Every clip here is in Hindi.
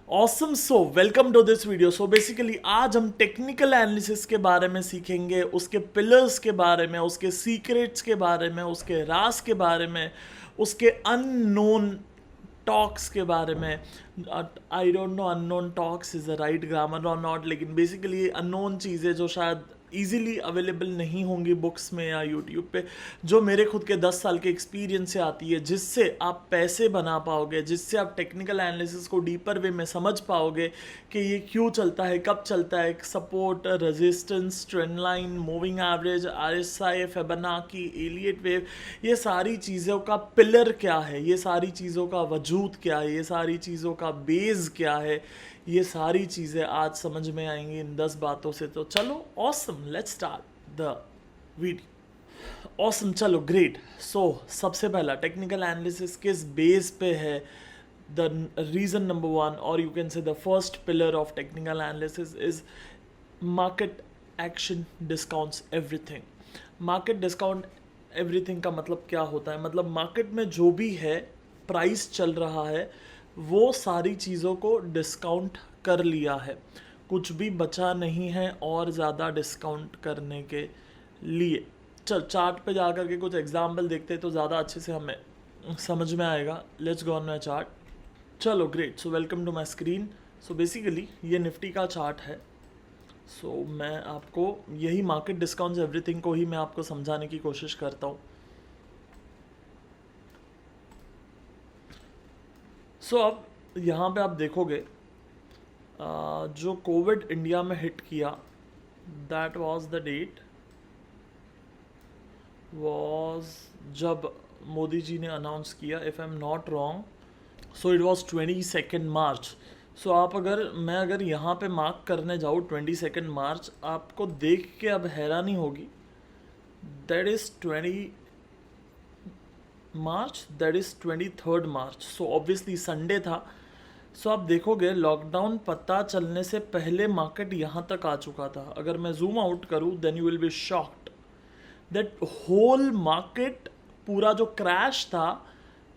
Awesome so welcome to this video. So basically आज हम टेक्निकल एनालिसिस के बारे में सीखेंगे, उसके पिलर्स के बारे में, उसके सीक्रेट्स के बारे में, उसके राज के बारे में, उसके अननोन टॉक्स के बारे में। आई don't no unknown talks is the right grammar और नॉट, लेकिन बेसिकली अननोन चीज़ें जो शायद इजीली अवेलेबल नहीं होंगी बुक्स में या यूट्यूब पे, जो मेरे खुद के 10 साल के एक्सपीरियंस से आती है, जिससे आप पैसे बना पाओगे, जिससे आप टेक्निकल एनालिसिस को डीपर वे में समझ पाओगे कि ये क्यों चलता है, कब चलता है, support, resistance, trend line, moving average, RSI, Fibonacci, Elliott wave, ये सारी चीज़ों का पिलर क्या है, ये सारी चीज़ों का वजूद क्या है, ये सारी चीज़ों का बेस क्या है, ये सारी चीज़ें आज समझ में आएंगी इन 10 बातों से। तो चलो awesome, let's start the video. Awesome, चलो ग्रेट। सो सबसे पहला टेक्निकल एनालिसिस किस बेस पे है? द रीज़न नंबर वन, और यू कैन से the first pillar of technical analysis is market action discounts everything. Market discount everything का मतलब क्या होता है? मतलब मार्केट में जो भी है, प्राइस चल रहा है, वो सारी चीज़ों को डिस्काउंट कर लिया है, कुछ भी बचा नहीं है और ज़्यादा डिस्काउंट करने के लिए। चल चार्ट पे जा कर के कुछ एग्जाम्पल देखते हैं तो ज़्यादा अच्छे से हमें समझ में आएगा। Let's go on my chart. चलो great. So welcome to my screen. So basically ये निफ्टी का चार्ट है। सो मैं आपको यही मार्केट डिस्काउंट्स एवरीथिंग को ही मैं आपको समझाने की कोशिश करता हूँ। सो अब यहाँ पे आप देखोगे जो कोविड इंडिया में हिट किया, that was the date was जब मोदी जी ने अनाउंस किया, if I am not wrong. So it was 22 March. So आप अगर यहाँ पे मार्क करने जाऊँ 22 मार्च, आपको देख के अब हैरानी होगी। That is 20 March, that is 23 March. So obviously Sunday था। सो आप देखोगे लॉकडाउन पता चलने से पहले मार्केट यहाँ तक आ चुका था। अगर मैं जूम आउट करूँ then you will be shocked that whole market, पूरा जो क्रैश था,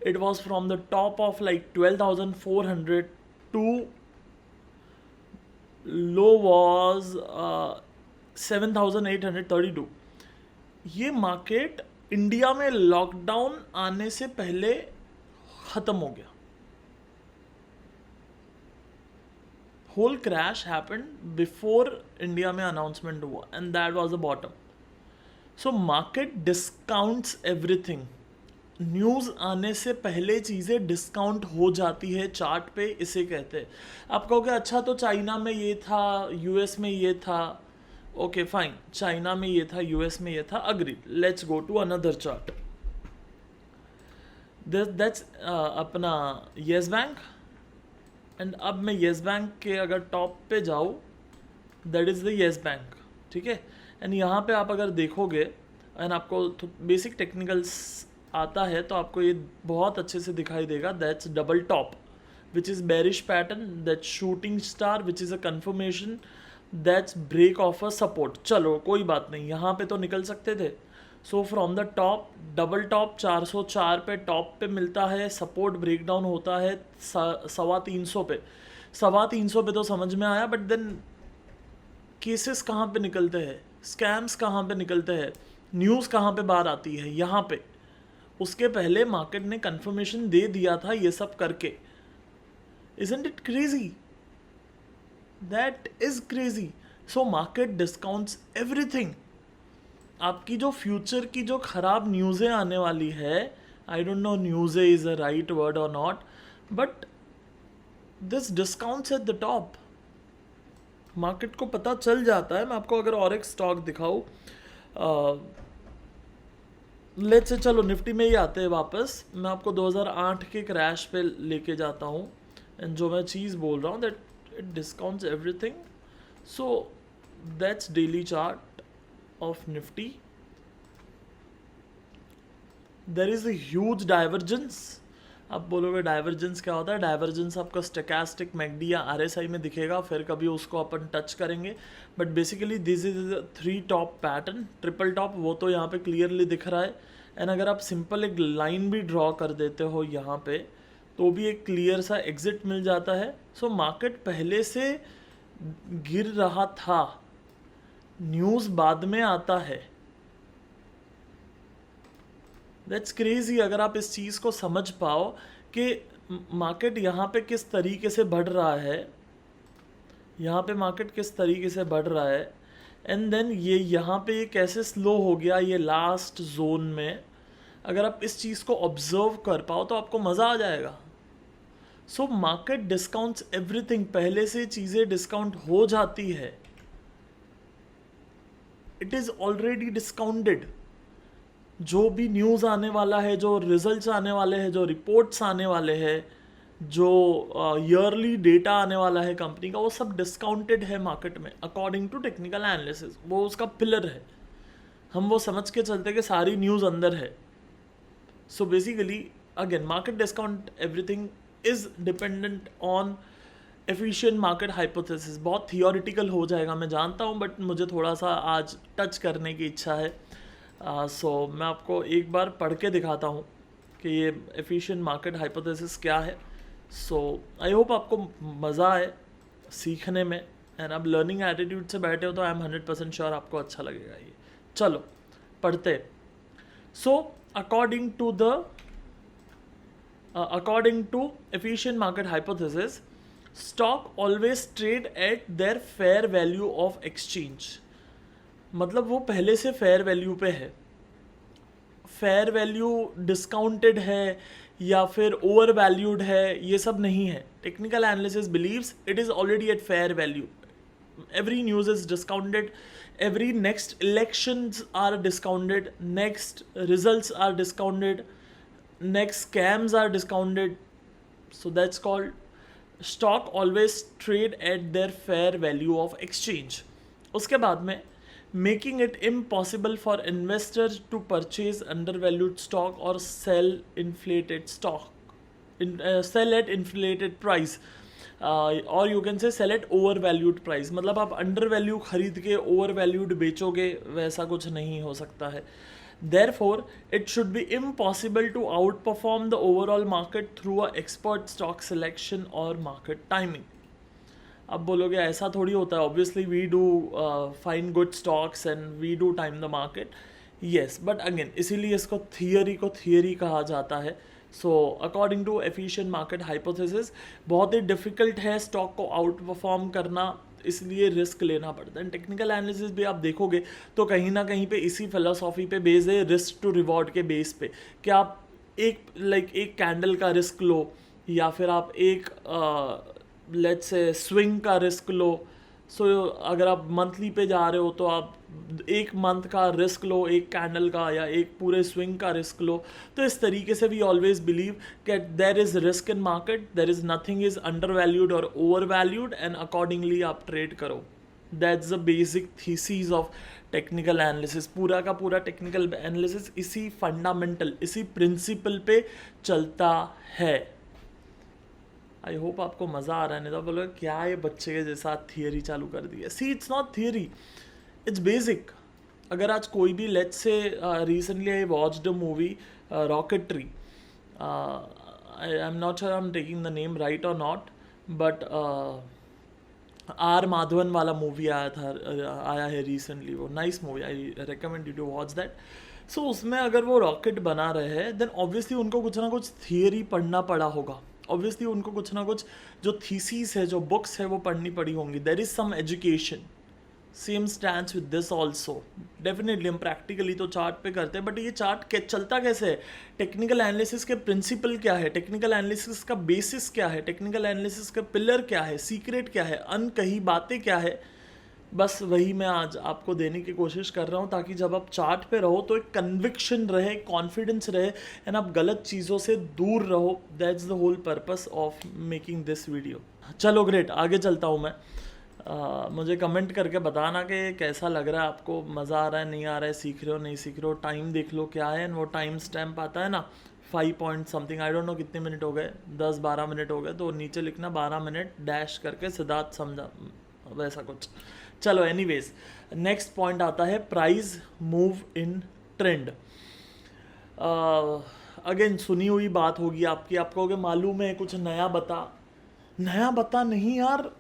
it was from the top of like 12,400 to low was 7,832। ये मार्केट इंडिया में लॉकडाउन आने से पहले ख़त्म हो गया। Whole crash happened before India में अनाउंसमेंट हुआ and that was the bottom. So market discounts everything. News आने से पहले चीज़ें डिस्काउंट हो जाती है चार्ट पे, इसे कहते हैं। आप कहोगे अच्छा तो चाइना में ये था, यूएस में ये था। ओके फाइन, चाइना में ये था, यूएस में ये था, agree. Let's go to another chart. That's अपना येस बैंक। एंड अब मैं येस बैंक के अगर टॉप पे जाऊँ, that is the Yes Bank, ठीक है। एंड यहाँ पे आप अगर देखोगे एंड आपको बेसिक टेक्निकल्स आता है तो आपको ये बहुत अच्छे से दिखाई देगा। That's double top which is bearish pattern, that's shooting star which is a confirmation, that's break of a support. चलो कोई बात नहीं, यहाँ पे तो निकल सकते थे। So from the top, double top 404 पे टॉप पे मिलता है, सपोर्ट ब्रेकडाउन होता है 325 पे। 325 पे तो समझ में आया, बट देन केसेस कहाँ पे निकलते हैं, स्कैम्स कहाँ पे निकलते हैं, न्यूज़ कहाँ पे बाहर आती है? यहाँ पे। उसके पहले मार्केट ने कंफर्मेशन दे दिया था ये सब करके। Isn't it crazy? That is crazy. So market discounts everything. आपकी जो फ्यूचर की जो खराब न्यूज़ें आने वाली है, I don't know news is a right word or not, but this discounts at the top. Market को पता चल जाता है। मैं आपको अगर और एक स्टॉक दिखाऊँ, लेट्स से चलो निफ्टी में ही आते हैं वापस। मैं आपको 2008 के क्रैश पे लेके जाता हूँ एंड जो मैं चीज़ बोल रहा हूँ that it discounts everything. So that's daily chart of Nifty. There is a huge divergence. आप बोलोगे डाइवर्जेंस क्या होता है? डाइवर्जेंस आपका स्टोचैस्टिक मैकडी या आरएसआई में दिखेगा, फिर कभी उसको अपन टच करेंगे। But basically this is 3 top pattern, triple top, वो तो यहाँ पे क्लियरली दिख रहा है। एंड अगर आप सिंपल एक लाइन भी ड्रॉ कर देते हो यहाँ पे, तो भी एक क्लियर सा एग्जिट मिल जाता है। सो मार्केट पहले से गिर रहा था, न्यूज़ बाद में आता है। That's crazy. अगर आप इस चीज़ को समझ पाओ कि मार्केट यहाँ पे किस तरीके से बढ़ रहा है, यहाँ पे मार्केट किस तरीके से बढ़ रहा है, एंड देन ये यहाँ पे ये कैसे स्लो हो गया ये लास्ट जोन में, अगर आप इस चीज़ को ऑब्जर्व कर पाओ तो आपको मज़ा आ जाएगा। सो मार्केट डिस्काउंट्स एवरीथिंग, पहले से चीज़ें डिस्काउंट हो जाती है, इट इज़ ऑलरेडी डिस्काउंटेड। जो भी न्यूज़ आने वाला है, जो रिजल्ट्स आने वाले हैं, जो रिपोर्ट्स आने वाले हैं, जो ईयरली डेटा आने वाला है कंपनी का, वो सब डिस्काउंटेड है मार्केट में अकॉर्डिंग टू टेक्निकल एनालिसिस। वो उसका पिलर है, हम वो समझ के चलते कि सारी न्यूज़ अंदर है। So basically again market discount everything is dependent on efficient market hypothesis. बहुत थियोरिटिकल हो जाएगा मैं जानता हूँ, बट मुझे थोड़ा सा आज टच करने की इच्छा है। सो मैं आपको एक बार पढ़ के दिखाता हूँ कि ये एफिशिएंट मार्केट हाइपोथेसिस क्या है। सो आई होप आपको मज़ा आए सीखने में, एंड आप लर्निंग एटीट्यूड से बैठे हो तो आई एम 100% श्योर आपको अच्छा लगेगा ये। चलो पढ़ते। So according to efficient market hypothesis, stock always trade at their fair value of exchange. मतलब वो पहले से फेयर वैल्यू पे है। फेयर वैल्यू डिस्काउंटेड है या फिर ओवर वैल्यूड है, ये सब नहीं है। Technical analysis beliefs it is already at fair value. Every news is discounted, every next elections are discounted, next results are discounted, next scams are discounted. So that's called stock always trade at their fair value of exchange. उसके बाद में making it impossible for investors to purchase undervalued stock or sell inflated stock, sell at inflated price, और you can say sell at over valued price. मतलब आप अंडर वैल्यू खरीद के ओवर वैल्यूड बेचोगे, वैसा कुछ नहीं हो सकता है। Therefore it should be impossible to out perform the overall market through a expert stock selection और मार्केट टाइमिंग। अब बोलोगे ऐसा थोड़ी होता है, obviously we do find good stocks and we do time the market, yes, but again इसीलिए इसको थियरी कहा जाता है। So according to efficient market hypothesis बहुत ही डिफ़िकल्ट है स्टॉक को आउट परफॉर्म करना, इसलिए रिस्क लेना पड़ता है। टेक्निकल एनालिसिस भी आप देखोगे तो कहीं ना कहीं पे इसी फिलोसॉफी पे बेस है, रिस्क टू रिवॉर्ड के बेस पे, कि आप एक कैंडल का रिस्क लो या फिर आप एक लेट्स से स्विंग का रिस्क लो। सो अगर आप मंथली पे जा रहे हो तो आप एक मंथ का रिस्क लो, एक कैंडल का, या एक पूरे स्विंग का रिस्क लो। तो इस तरीके से वी ऑलवेज बिलीव कि there is risk in market, there is nothing is under valued और ओवर वैल्यूड, एंड अकॉर्डिंगली आप ट्रेड करो। That's the basic thesis of technical analysis. पूरा का पूरा टेक्निकल एनालिसिस इसी फंडामेंटल, इसी प्रिंसिपल पे चलता है। आई होप आपको मज़ा आ रहा है। नहीं तो बोलो क्या ये बच्चे के जैसा थियरी चालू कर दी है। See it's not theory, it's basic. अगर आज कोई भी let's say recently I watched a movie Rocketry, I am not sure I am taking the name right or not, but R Madhavan वाला मूवी आया है रिसेंटली, वो nice movie, I recommend you to watch that. So उसमें अगर वो रॉकेट बना रहे हैं देन ऑब्वियसली उनको कुछ ना कुछ थियरी पढ़ना पड़ा होगा, ऑब्वियसली उनको कुछ ना कुछ जो थीसीस है, जो बुक्स है, वो पढ़नी पड़ी होंगी। There is some education. Same stands with this also. Definitely हम प्रैक्टिकली तो चार्ट पे करते हैं, बट ये चार्ट चलता कैसे है, टेक्निकल एनालिसिस के प्रिंसिपल क्या है, टेक्निकल एनालिसिस का बेसिस क्या है, टेक्निकल एनालिसिस का पिलर क्या है, सीक्रेट क्या है, अनकही बातें क्या है, बस वही मैं आज आपको देने की कोशिश कर रहा हूँ, ताकि जब आप चार्ट पे रहो तो एक कन्विक्शन रहे, कॉन्फिडेंस रहे, एंड आप गलत चीज़ों से दूर रहो। That's the whole purpose of making this video. चलो ग्रेट, आगे चलता हूँ मैं। मुझे कमेंट करके बताना कि कैसा लग रहा है आपको, मज़ा आ रहा है, नहीं आ रहा है, सीख रहे हो, नहीं सीख रहे हो। टाइम देख लो क्या है, वो टाइम स्टैम्प आता है ना 5 point something, I don't no कितने मिनट हो गए, 10-12 मिनट हो गए, तो नीचे लिखना 12 मिनट डैश करके सिद्धार्थ समझा, वैसा कुछ। चलो एनीवेज, नेक्स्ट पॉइंट आता है price move in trend. Again सुनी हुई बात होगी आपकी, आप कहोगे मालूम है कुछ नया बता। नया बता नहीं यार,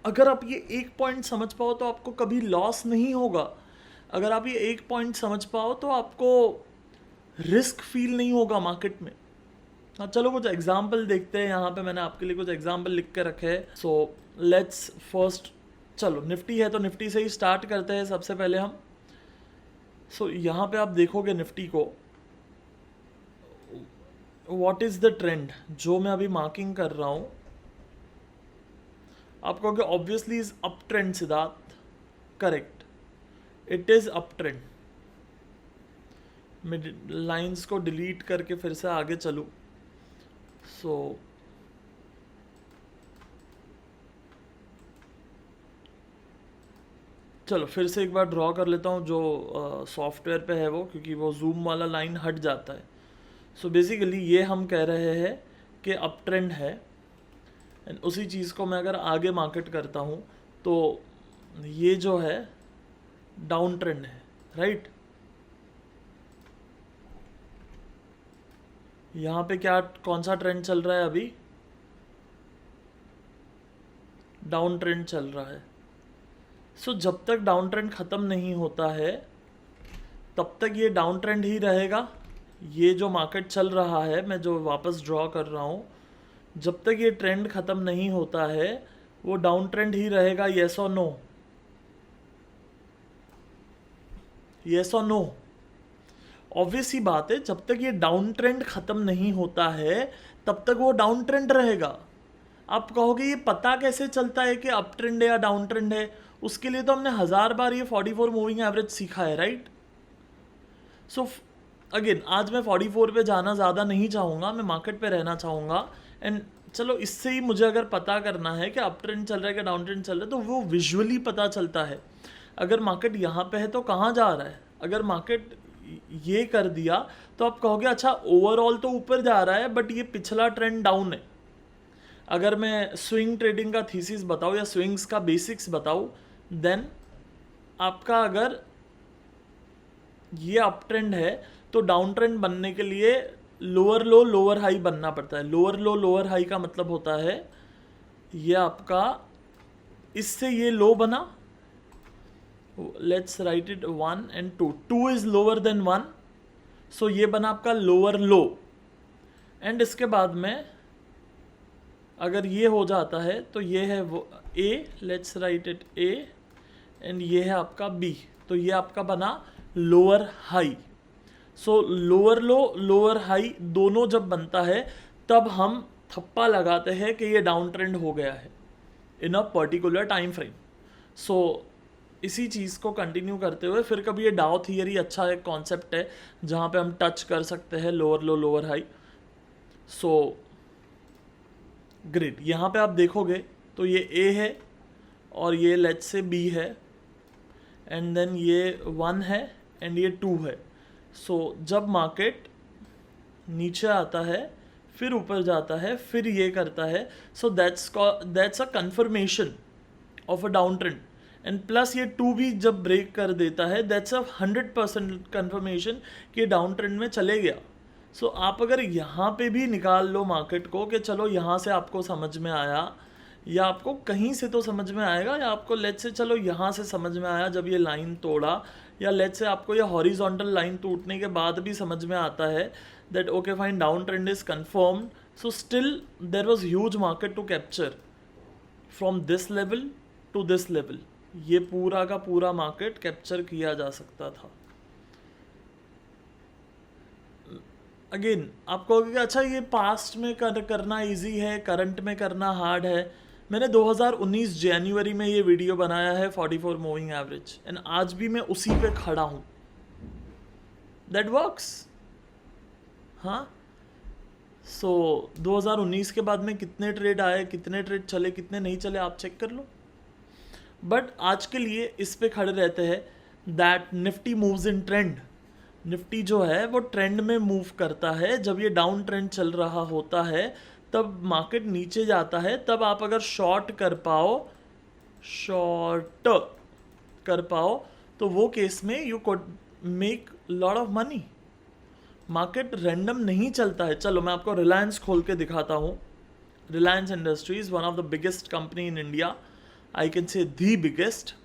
अगर आप ये एक पॉइंट समझ पाओ तो आपको कभी लॉस नहीं होगा। अगर आप ये एक पॉइंट समझ पाओ तो आपको रिस्क फील नहीं होगा मार्केट में। हाँ चलो कुछ एग्जाम्पल देखते हैं, यहाँ पे मैंने आपके लिए कुछ एग्जाम्पल लिख के रखे हैं। सो लेट्स फर्स्ट, चलो निफ्टी है तो निफ्टी से ही स्टार्ट करते हैं सबसे पहले हम। सो यहाँ पे आप देखोगे निफ्टी को, व्हाट इज द ट्रेंड जो मैं अभी मार्किंग कर रहा हूँ। आप कहोगे obviously is up trend Siddharth, correct, it is up trend. मैं लाइंस को डिलीट करके फिर से आगे चलूँ। सो चलो फिर से एक बार ड्रॉ कर लेता हूँ, जो सॉफ्टवेयर पे है वो, क्योंकि वो जूम वाला लाइन हट जाता है। सो बेसिकली ये हम कह रहे हैं कि अप ट्रेंड है, एंड उसी चीज़ को मैं अगर आगे मार्केट करता हूँ तो ये जो है डाउन ट्रेंड है, राइट। यहाँ पे क्या कौन सा ट्रेंड चल रहा है अभी, डाउन ट्रेंड चल रहा है। सो जब तक डाउन ट्रेंड ख़त्म नहीं होता है तब तक ये डाउन ट्रेंड ही रहेगा। ये जो मार्केट चल रहा है, मैं जो वापस ड्रॉ कर रहा हूँ, जब तक ये ट्रेंड ख़त्म नहीं होता है वो डाउन ट्रेंड ही रहेगा। येस और नो, येस और नो। ऑब्वियस ही बात है, जब तक ये डाउन ट्रेंड ख़त्म नहीं होता है तब तक वो डाउन ट्रेंड रहेगा। आप कहोगे ये पता कैसे चलता है कि अप ट्रेंड है या डाउन ट्रेंड है, उसके लिए तो हमने 1000 बार ये 44 मूविंग एवरेज सीखा है, राइट। सो अगेन आज मैं 44 पे जाना ज़्यादा नहीं चाहूँगा, मैं मार्केट पे रहना चाहूँगा। एंड चलो इससे ही मुझे अगर पता करना है कि अप ट्रेंड चल रहा है कि डाउन ट्रेंड चल रहा है तो वो विजुअली पता चलता है। अगर मार्केट यहाँ पे है तो कहाँ जा रहा है, अगर मार्केट ये कर दिया तो आप कहोगे अच्छा ओवरऑल तो ऊपर जा रहा है बट ये पिछला ट्रेंड डाउन है। अगर मैं स्विंग ट्रेडिंग का थीसिस बताऊँ या स्विंग्स का बेसिक्स बताऊँ, देन आपका अगर ये अप ट्रेंड है तो डाउन ट्रेंड बनने के लिए लोअर लो लोअर हाई बनना पड़ता है। लोअर लो लोअर हाई का मतलब होता है ये आपका, इससे ये लो बना, let's write it 1 and 2, 2 is lower than 1, सो ये बना आपका लोअर लो। एंड इसके बाद में अगर ये हो जाता है तो ये है वो A, let's write it A, and ये है आपका बी, तो ये आपका बना lower high. So lower low lower high दोनों जब बनता है तब हम थप्पा लगाते हैं कि ये डाउन ट्रेंड हो गया है इन अ पर्टिकुलर टाइम फ्रेम। सो इसी चीज़ को कंटिन्यू करते हुए फिर कभी ये डाउ थियरी अच्छा एक कॉन्सेप्ट है जहाँ पे हम टच कर सकते हैं lower low lower high. So great, यहाँ पे आप देखोगे तो ये ए है और ये लेट्स से बी है, एंड देन ये 1 है एंड ये 2 है। सो जब मार्केट नीचे आता है फिर ऊपर जाता है फिर ये करता है, so that's a confirmation of a down trend. And plus ये 2 भी जब ब्रेक कर देता है दैट्स अ 100% कंफर्मेशन कि डाउन ट्रेंड में चले गया। सो आप अगर यहाँ पे भी निकाल लो मार्केट को कि चलो यहाँ से आपको समझ में आया या आपको कहीं से तो समझ में आएगा, या आपको लेट्स से चलो यहाँ से समझ में आया जब ये लाइन तोड़ा, या लेट्स से आपको ये हॉरिजॉन्टल लाइन टूटने के बाद भी समझ में आता है that okay fine down trend is confirmed, so still there was huge market to capture from this level to this level. ये पूरा का पूरा मार्केट कैप्चर किया जा सकता था। अगेन आप कहोगे कि अच्छा ये पास्ट में करना इजी है, करंट में करना हार्ड है। मैंने 2019 जनवरी में ये वीडियो बनाया है 44 मूविंग एवरेज, एंड आज भी मैं उसी पे खड़ा हूँ। That works. हाँ, सो 2019 के बाद में कितने ट्रेड आए, कितने ट्रेड चले, कितने नहीं चले, आप चेक कर लो। बट आज के लिए इस पे खड़े रहते हैं that Nifty moves in trend. Nifty जो है वो ट्रेंड में मूव करता है। जब ये डाउन ट्रेंड चल रहा होता है तब मार्केट नीचे जाता है, तब आप अगर शॉर्ट कर पाओ तो वो केस में you could make lot of money. Market random नहीं चलता है। चलो मैं आपको रिलायंस खोल के दिखाता हूँ। Reliance industries, one of the biggest company in India, I can say the biggest.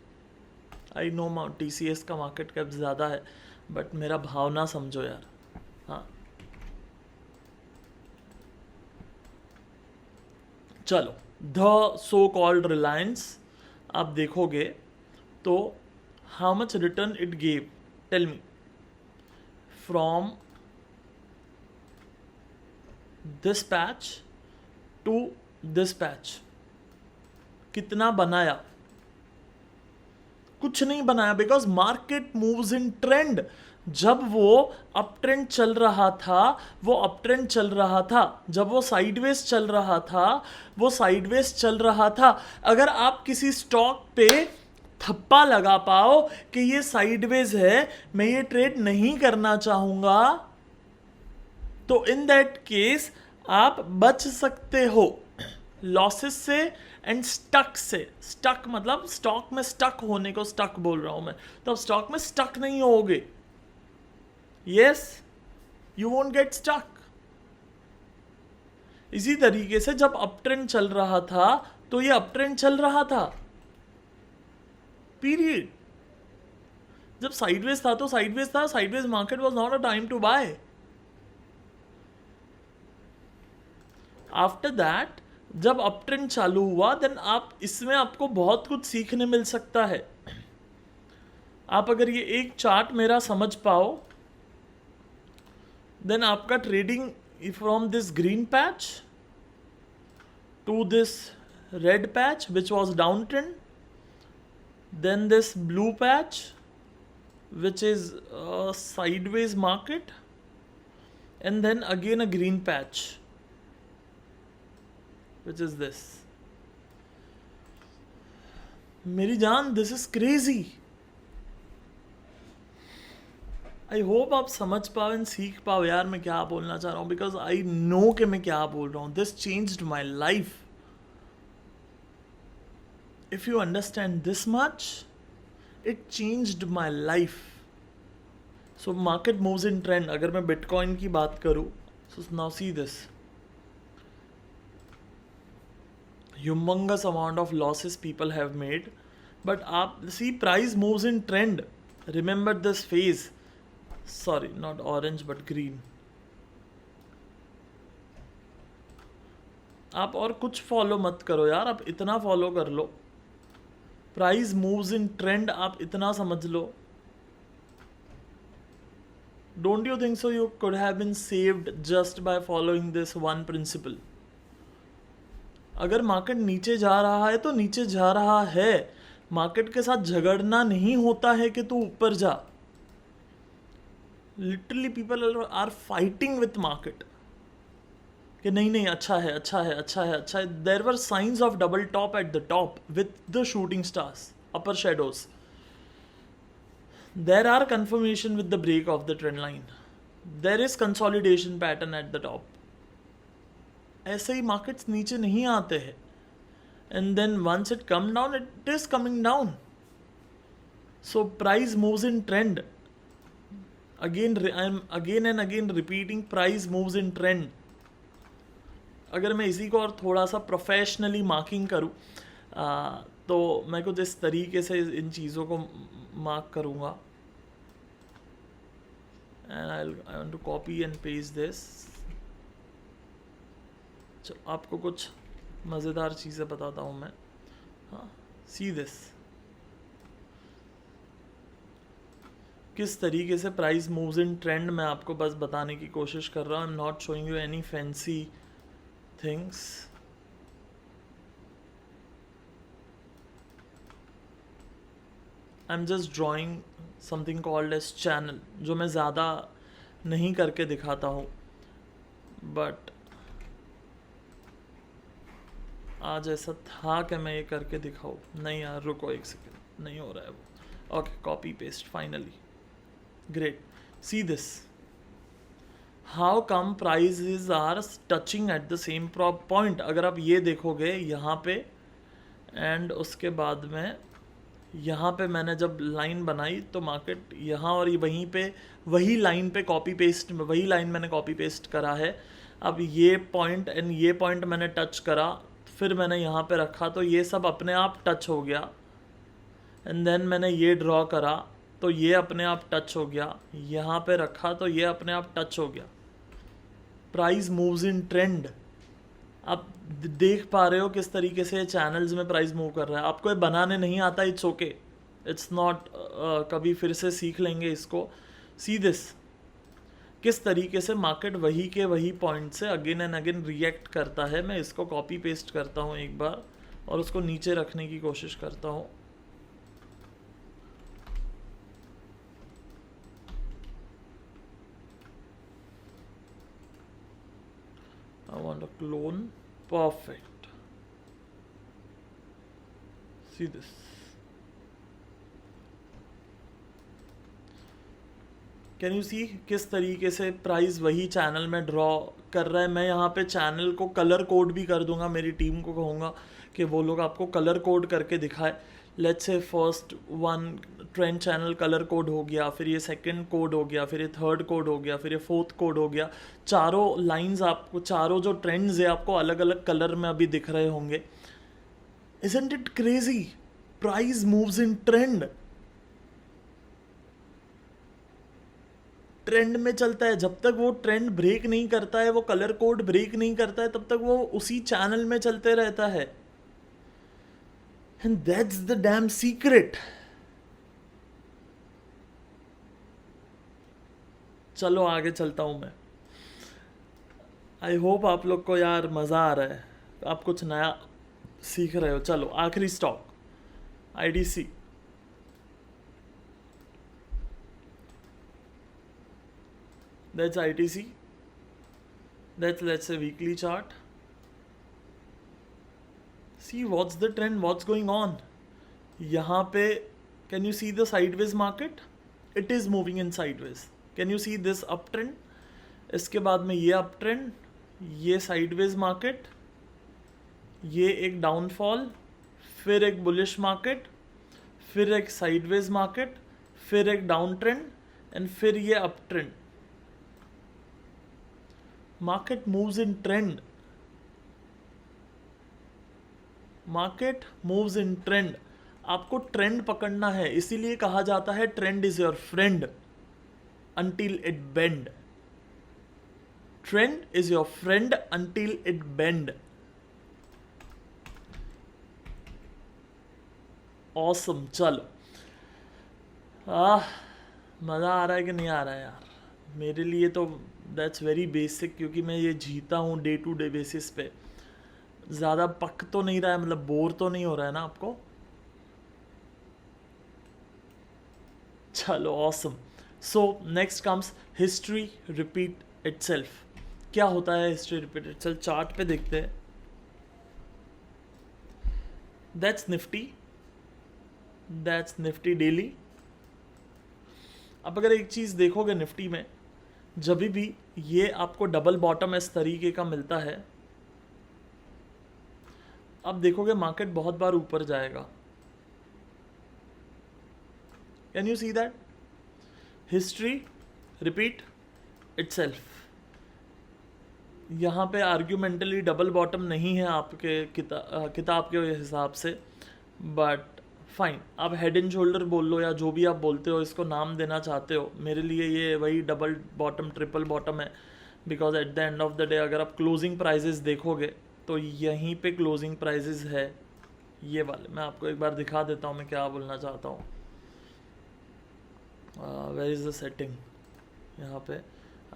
I know TCS का मार्केट कैप ज़्यादा है, बट मेरा भावना समझो यार। हाँ चलो, द सो कॉल्ड रिलायंस आप देखोगे तो how much return it gave, tell me, from this patch to this patch कितना बनाया? कुछ नहीं बनाया, because market moves in trend. जब वो अप ट्रेंड चल रहा था वो अप ट्रेंड चल रहा था, जब वो साइडवेज चल रहा था वो साइडवेज चल रहा था। अगर आप किसी स्टॉक पे थप्पा लगा पाओ कि ये साइडवेज है, मैं ये ट्रेड नहीं करना चाहूंगा, तो इन दैट केस आप बच सकते हो लॉसेस से एंड स्टक से। स्टक मतलब स्टॉक में स्टक होने को स्टक बोल रहा हूं मैं, तो आप स्टॉक में स्टक नहीं होगे। Yes, you won't get stuck. इसी तरीके से जब अप ट्रेंड चल रहा था तो ये अप ट्रेंड चल रहा था, पीरियड। जब साइडवेज था तो साइडवेज था, sideways market was not a time to buy. After that जब अप ट्रेंड चालू हुआ, देन आप इसमें आपको बहुत कुछ सीखने मिल सकता है। आप अगर ये एक चार्ट मेरा समझ पाओ, देन आपका trading from this green patch to this red patch which was down trend, then this blue patch which is a sideways market, and then again a green patch which is this. मेरी जान, this is crazy. I hope आप समझ पाओ एंड सीख पाओ यार मैं क्या बोलना चाह रहा हूँ, बिकॉज आई नो कि मैं क्या बोल रहा हूँ। This changed my life. If you understand this much, it changed my life. So market moves in trend. अगर मैं बिटकॉइन की बात करूँ, so now see this humongous amount of losses people have made, but आप see price moves in trend. Remember this phase, sorry not orange but green. आप और कुछ फॉलो मत करो यार, आप इतना फॉलो कर लो, प्राइस मूव्स इन ट्रेंड, आप इतना समझ लो। Don't you think so you could have been saved just by following this one principle? अगर मार्केट नीचे जा रहा है तो नीचे जा रहा है, मार्केट के साथ झगड़ना नहीं होता है कि तू ऊपर जा। Literally people are fighting with market कि नहीं नहीं अच्छा है अच्छा है अच्छा है अच्छा है। There were signs of double top at the top with the shooting stars, upper shadows. There are confirmation with the break of the trend line, there is consolidation pattern at the top. ऐसे ही मार्केट्स नीचे नहीं आते हैं, and then once it come down, it is coming down. So price moves in trend. Again I am again and again repeating, price moves in trend. अगर मैं इसी को और थोड़ा सा प्रोफेशनली मार्किंग करूँ तो मैं कुछ इस तरीके से इन चीज़ों को मार्क करूँगा, and I want to copy and paste this. चलो आपको कुछ मज़ेदार चीज़ें बताता हूँ मैं। हाँ, सी दिस, किस तरीके से प्राइस मूव्स इन ट्रेंड मैं आपको बस बताने की कोशिश कर रहा हूँ। आई am not showing you any fancy things. I'm just drawing something called as channel, जो मैं ज़्यादा नहीं करके दिखाता हूँ, बट आज ऐसा था कि मैं ये करके दिखाऊँ। नहीं यार रुको एक सेकेंड, नहीं हो रहा है वो। Okay, copy paste finally, great. See this, how come prices are touching at the same point. अगर आप ये देखोगे यहाँ पे, एंड उसके बाद में यहाँ पे मैंने जब लाइन बनाई तो मार्केट यहाँ और ये वहीं पे वही लाइन पे कॉपी पेस्ट, वही लाइन मैंने कॉपी पेस्ट करा है। अब ये पॉइंट एंड ये पॉइंट मैंने टच करा, फिर मैंने यहाँ पे रखा तो ये सब अपने आप टच हो गया। एंड देन मैंने ये ड्रॉ करा तो ये अपने आप टच हो गया, यहाँ पे रखा तो ये अपने आप टच हो गया। Price moves in trend. आप देख पा रहे हो किस तरीके से चैनल्स में प्राइस मूव कर रहा है। आपको ये बनाने नहीं आता, इट्स ओके, इट्स नॉट, कभी फिर से सीख लेंगे इसको। सी दिस, किस तरीके से मार्केट वही के वही पॉइंट से अगेन एंड अगेन रिएक्ट करता है। मैं इसको कॉपी पेस्ट करता हूँ एक बार और उसको नीचे रखने की कोशिश करता हूँ। I want a clone. Perfect. See this. Can you see किस तरीके से प्राइस वही चैनल में ड्रॉ कर रहा है। मैं यहाँ पे चैनल को कलर कोड भी कर दूंगा, मेरी टीम को कहूँगा कि वो लोग आपको कलर कोड करके दिखाए। Let's say first one trend channel colour code हो गया, फिर ये सेकंड कोड हो गया, फिर ये थर्ड कोड हो गया, फिर ये फोर्थ कोड हो गया। चारों लाइंस आपको, चारों जो ट्रेंड्स है आपको अलग अलग कलर में अभी दिख रहे होंगे। Isn't it crazy? Price moves in trend. Trend में चलता है, जब तक वो ट्रेंड ब्रेक नहीं करता है, वो कलर कोड ब्रेक नहीं करता है, तब तक वो उसी चैनल में चलते रहता है। And that's the dam secret. चलो आगे चलता हूं मैं। आई होप आप लोग को यार मज़ा आ रहा है, आप कुछ नया सीख रहे हो। चलो आखिरी stock IDC। That's ITC. That's, let's say, weekly chart. See what's the trend, what's going on. यहाँ पे can you see the sideways market? It is moving in sideways. Can you see this uptrend? इसके बाद में ये uptrend, ये sideways market, ये एक downfall, फिर एक bullish market, फिर एक sideways market, फिर एक downtrend, and फिर ये uptrend. Market moves in trend. Market moves in trend. आपको ट्रेंड पकड़ना है, इसीलिए कहा जाता है trend is your friend until it bend. Trend is your friend until it bend. Awesome. चलो मज़ा आ रहा है कि नहीं आ रहा है यार? मेरे लिए तो दैट्स वेरी बेसिक, क्योंकि मैं ये जीता हूँ डे टू डे बेसिस पे। ज़्यादा पक तो नहीं रहा है, मतलब बोर तो नहीं हो रहा है ना आपको? चलो awesome. So next comes history repeat itself. क्या होता है हिस्ट्री रिपीट इटसेल्फ? चार्ट पे देखते हैं। That's Nifty daily. अब अगर एक चीज़ देखोगे निफ्टी में, जब भी ये आपको डबल बॉटम इस तरीके का मिलता है, अब देखोगे मार्केट बहुत बार ऊपर जाएगा। Can you see that? History repeat itself. यहाँ पे आर्ग्यूमेंटली डबल बॉटम नहीं है आपके किताब के हिसाब से, बट फाइन, आप हेड एंड शोल्डर बोल लो या जो भी आप बोलते हो, इसको नाम देना चाहते हो। मेरे लिए ये वही डबल बॉटम ट्रिपल बॉटम है, because at the end of the day अगर आप क्लोजिंग प्राइजेस देखोगे तो यहीं पे क्लोजिंग प्राइजेस है ये वाले। मैं आपको एक बार दिखा देता हूँ मैं क्या बोलना चाहता हूँ। Where is the setting? यहाँ पे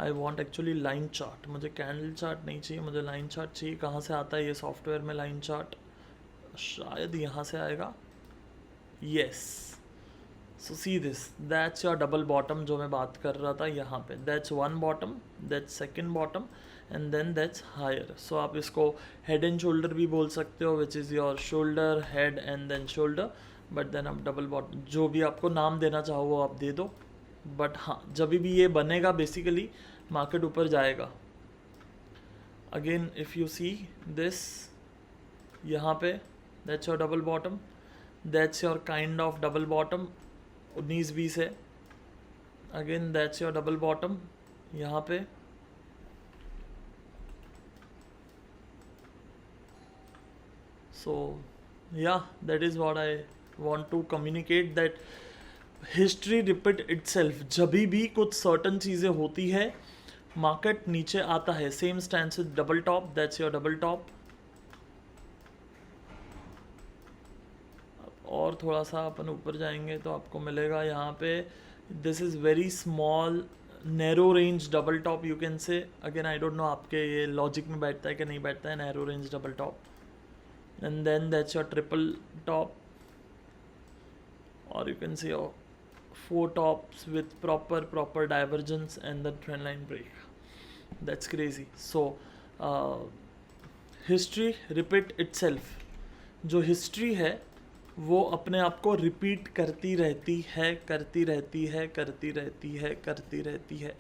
I want actually line chart. मुझे कैंडल चार्ट नहीं चाहिए, मुझे लाइन चार्ट चाहिए। कहाँ से आता है ये सॉफ्टवेयर में लाइन चार्ट? शायद यहाँ से आएगा। Yes, so see this, that's your double bottom जो मैं बात कर रहा था यहाँ पे। That's one bottom, that's second bottom, and then that's higher. So आप इसको हेड एंड शोल्डर भी बोल सकते हो, which is your shoulder, head and then shoulder, but then आप डबल बॉटम, जो भी आपको नाम देना चाहो वो आप दे दो। बट हाँ, जब भी ये बनेगा बेसिकली मार्केट ऊपर जाएगा। Again if you see this, यहाँ पे that's your double bottom, that's your kind of double bottom 19-20 है। Again that's your double bottom यहाँ पे। सो या that is what I want to communicate, that history repeat itself. जब भी कुछ सर्टन चीज़ें होती है मार्केट नीचे आता है, same stand with double top, that's your double top. और थोड़ा सा अपन ऊपर जाएंगे तो आपको मिलेगा यहाँ पे, this is very small narrow range double top you can से। अगेन आई डोंट नो आपके ये लॉजिक में बैठता है कि नहीं बैठता है narrow range double top. And then that's your triple top, or you can see 4 tops with proper divergence and the trend line break. That's crazy. So history repeat itself. जो हिस्ट्री है वो अपने आप को रिपीट करती रहती है, करती रहती है, करती रहती है, करती रहती है।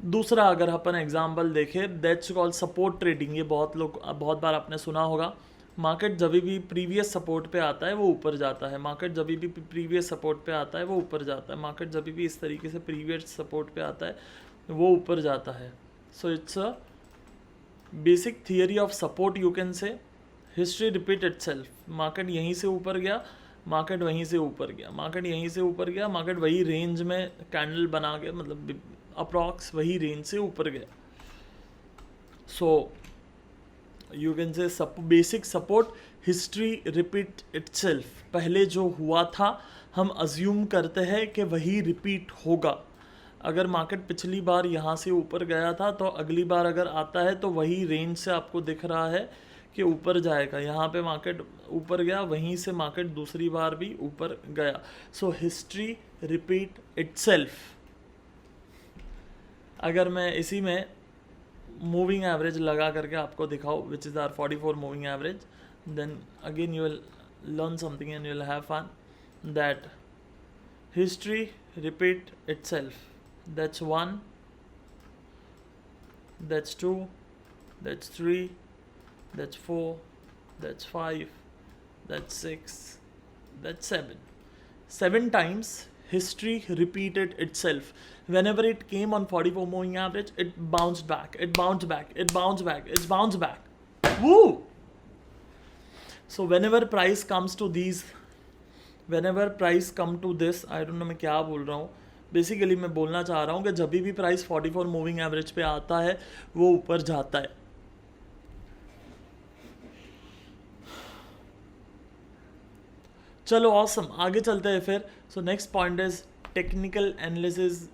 दूसरा अगर अपन एग्जांपल देखें, दैट्स कॉल्ड सपोर्ट ट्रेडिंग। ये बहुत बार आपने सुना होगा। मार्केट जब भी प्रीवियस सपोर्ट पे आता है वो ऊपर जाता है, मार्केट जब भी प्रीवियस सपोर्ट पे आता है वो ऊपर जाता है, मार्केट जब भी इस तरीके से प्रीवियस सपोर्ट पे आता है वो ऊपर जाता है। So it's a basic theory of support you can से। History repeat itself. मार्केट यहीं से ऊपर गया, मार्केट वहीं से ऊपर गया, मार्केट यहीं से ऊपर गया, मार्केट वही रेंज में कैंडल बना के, मतलब अप्रॉक्स वही रेंज से ऊपर गया। सो यू कैन से basic support, history repeat itself. पहले जो हुआ था हम अज्यूम करते हैं कि वही रिपीट होगा। अगर मार्केट पिछली बार यहाँ से ऊपर गया था तो अगली बार अगर आता है तो वही रेंज से आपको दिख रहा है कि ऊपर जाएगा। यहाँ पे मार्केट ऊपर गया, वहीं से मार्केट दूसरी बार भी ऊपर गया। So history repeat itself. अगर मैं इसी में मूविंग एवरेज लगा करके आपको दिखाओ, which is our 44 moving average, then again you will learn something and you will have fun, that history repeat itself. That's 1, that's 2, that's 3, that's 4, that's 5, that's 6, that's 7. 7 times history repeated itself. Whenever it came on 44 moving average, it bounced back, it bounced back, it bounced back, it bounced back. Woo! So whenever price comes to these, whenever price come to this, I don't know मैं क्या बोल रहा हूँ, बेसिकली मैं बोलना चाह रहा हूँ कि जब भी प्राइस 44 मूविंग एवरेज पे आता है वो ऊपर जाता है। चलो ऑसम, आगे चलते हैं फिर। So next point is technical analysis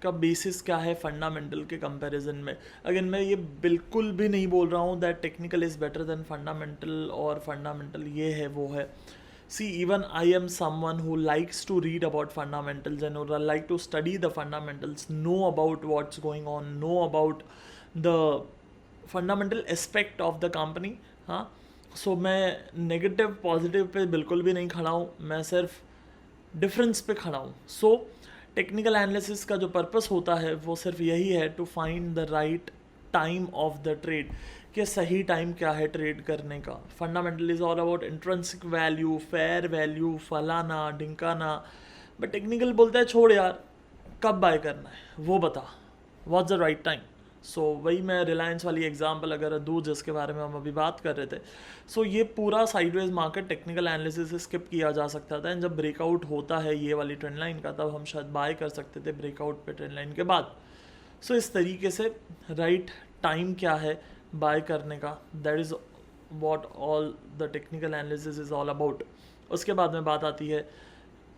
का बेसिस क्या है फंडामेंटल के कंपैरिजन में। अगेन मैं ये बिल्कुल भी नहीं बोल रहा हूँ that technical is better than fundamental और फंडामेंटल ये है वो है। See even I am someone who likes to read about fundamentals and like to study the fundamentals, know about what's going on, know about the fundamental aspect of the company. हाँ, सो मैं नेगेटिव पॉजिटिव पे बिल्कुल भी नहीं खड़ा हूँ, मैं सिर्फ डिफरेंस पे खड़ा हूँ। सो टेक्निकल एनालिसिस का जो पर्पस होता है वो सिर्फ यही है, to find the right time of the trade, कि सही टाइम क्या है ट्रेड करने का। Fundamental is all about intrinsic value, fair value, फलाना ढिंकाना। बट टेक्निकल बोलता है छोड़ यार, कब बाय करना है वो बता, व्हाट्स द राइट टाइम। सो वही मैं रिलायंस वाली एग्जांपल अगर दूँ जिसके बारे में हम अभी बात कर रहे थे। सो ये पूरा साइडवेज मार्केट टेक्निकल एनालिसिस से स्किप किया जा सकता था, एंड जब ब्रेकआउट होता है ये वाली ट्रेंड लाइन का तब हम शायद बाय कर सकते थे ब्रेकआउट पे ट्रेंड लाइन के बाद। सो इस तरीके से राइट टाइम क्या है बाय करने का, that is what all the technical analysis is all about. उसके बाद में बात आती है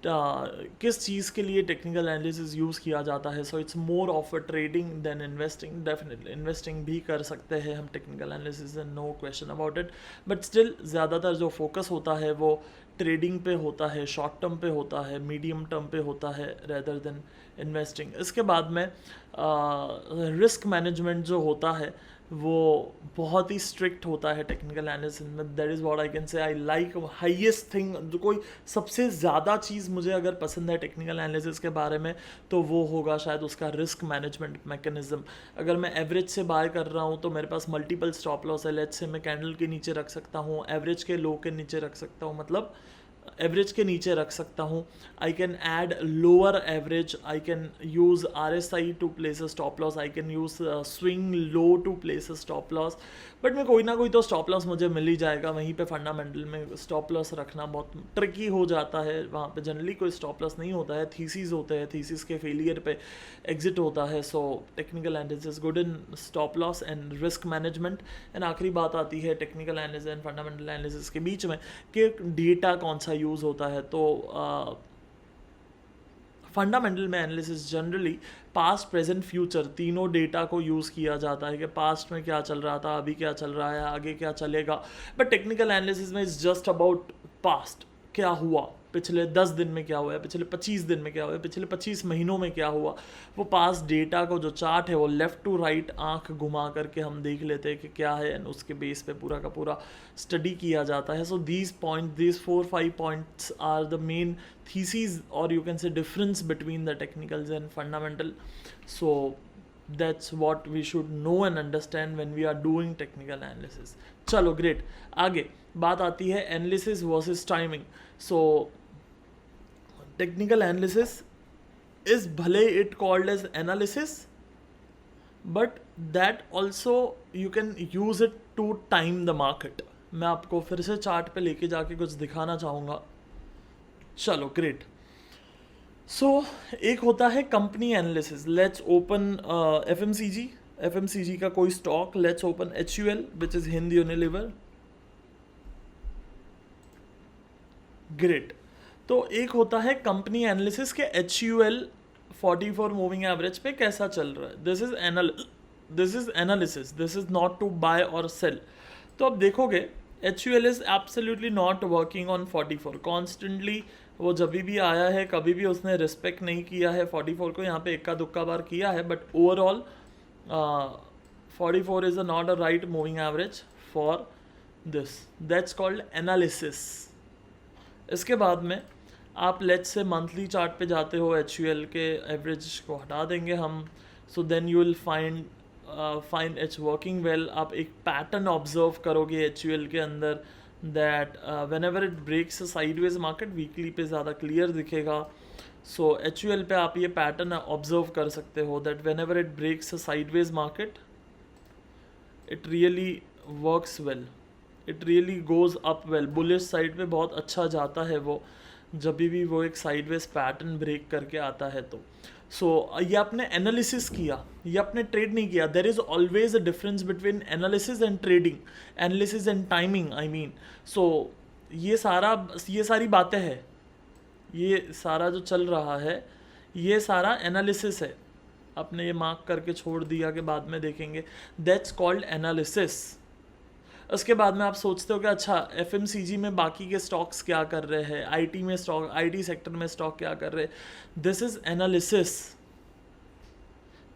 किस चीज़ के लिए टेक्निकल एनालिसिस यूज़ किया जाता है। So it's more of a trading than investing. Definitely investing भी कर सकते हैं हम टेक्निकल एनालिसिस से, no question about it, but still ज़्यादातर जो फोकस होता है वो ट्रेडिंग पे होता है, शॉर्ट टर्म पे होता है, मीडियम टर्म पे होता है रेदर देन इन्वेस्टिंग। इसके बाद में रिस्क मैनेजमेंट जो होता है वो बहुत ही स्ट्रिक्ट होता है टेक्निकल एनालिसिस में। That is what I can say I like highest thing. जो कोई सबसे ज़्यादा चीज़ मुझे अगर पसंद है टेक्निकल एनालिसिस के बारे में तो वो होगा शायद उसका रिस्क मैनेजमेंट मैकेनिज्म। अगर मैं एवरेज से बाय कर रहा हूँ तो मेरे पास मल्टीपल स्टॉप लॉस है, लेट्स से मैं कैंडल के नीचे रख सकता हूँ, एवरेज के लो के नीचे रख सकता हूँ, मतलब एवरेज के नीचे रख सकता हूँ. I can add lower average, I can use RSI to place a stop loss, I can use swing low to place a stop loss. But में कोई ना कोई तो स्टॉप लॉस मुझे मिल ही जाएगा. वहीं पे फंडामेंटल में स्टॉप लॉस रखना बहुत ट्रिकी हो जाता है. वहाँ पे जनरली कोई स्टॉप लॉस नहीं होता है, थीसिस होते हैं, थीसिस के फेलियर पे एग्जिट होता है. सो technical analysis good in stop loss and risk management. And आखिरी बात आती है technical analysis and fundamental analysis के बीच में कि डेटा कौन सा यूज़ होता है. तो फंडामेंटल में analysis generally past present future तीनों डेटा को यूज़ किया जाता है कि पास्ट में क्या चल रहा था, अभी क्या चल रहा है, आगे क्या चलेगा. बट टेक्निकल एनालिसिस में इज़ जस्ट अबाउट पास्ट, क्या हुआ पिछले 10 दिन में, क्या हुआ है पिछले 25 दिन में, क्या हुआ है पिछले 25 महीनों में, क्या हुआ. वो पास्ट डेटा को जो चार्ट है वो लेफ़्ट टू राइट आंख घुमा करके हम देख लेते हैं कि क्या है, एंड उसके बेस पे पूरा का पूरा स्टडी किया जाता है. So these 4-5 points are the main theses, or you can say difference between the technicals and fundamental. So that's what we should know and understand when we are doing technical analysis. चलो ग्रेट. आगे बात आती है analysis versus timing. So technical analysis is भले it called as analysis, but that also you can use it to time the market. मैं आपको फिर से चार्ट पे लेके जाके कुछ दिखाना चाहूँगा. चलो ग्रेट. सो एक होता है company analysis. Let's open FMCG का कोई stock. Let's open HUL which is Hind Unilever. Great. तो एक होता है कंपनी एनालिसिस के HUL 44 मूविंग एवरेज पे कैसा चल रहा है. This is analysis, this is not to buy और सेल. तो अब देखोगे HUL is absolutely not working on 44. Constantly वो जब भी आया है कभी भी उसने रिस्पेक्ट नहीं किया है 44 को. यहाँ पे इक्का दुक्का बार किया है, but overall 44 is not a right moving average for this. That's called analysis. इसके बाद में आप लेट्स से मंथली चार्ट पे जाते हो, HUL के एवरेज को हटा देंगे हम. So then you will find it's working well. आप एक पैटर्न ऑब्जर्व करोगे HUL के अंदर, that whenever it breaks a sideways market, weekly पे ज़्यादा क्लियर दिखेगा. सो HUL पे आप ये पैटर्न ऑब्जर्व कर सकते हो that whenever it breaks a sideways market, it really works well, it really goes up well. Bullish side पे बहुत अच्छा जाता है वो, जब भी वो एक साइडवेज पैटर्न ब्रेक करके आता है. तो सो ये आपने एनालिसिस किया, ये आपने ट्रेड नहीं किया. There is always a difference between analysis and trading, analysis and timing I mean. So ये सारी बातें हैं, ये सारा जो चल रहा है ये सारा एनालिसिस है. आपने ये मार्क करके छोड़ दिया कि बाद में देखेंगे. That's called analysis. उसके बाद में आप सोचते हो कि अच्छा FMCG में बाकी के स्टॉक्स क्या कर रहे हैं, IT सेक्टर में स्टॉक क्या कर रहे हैं. This is analysis.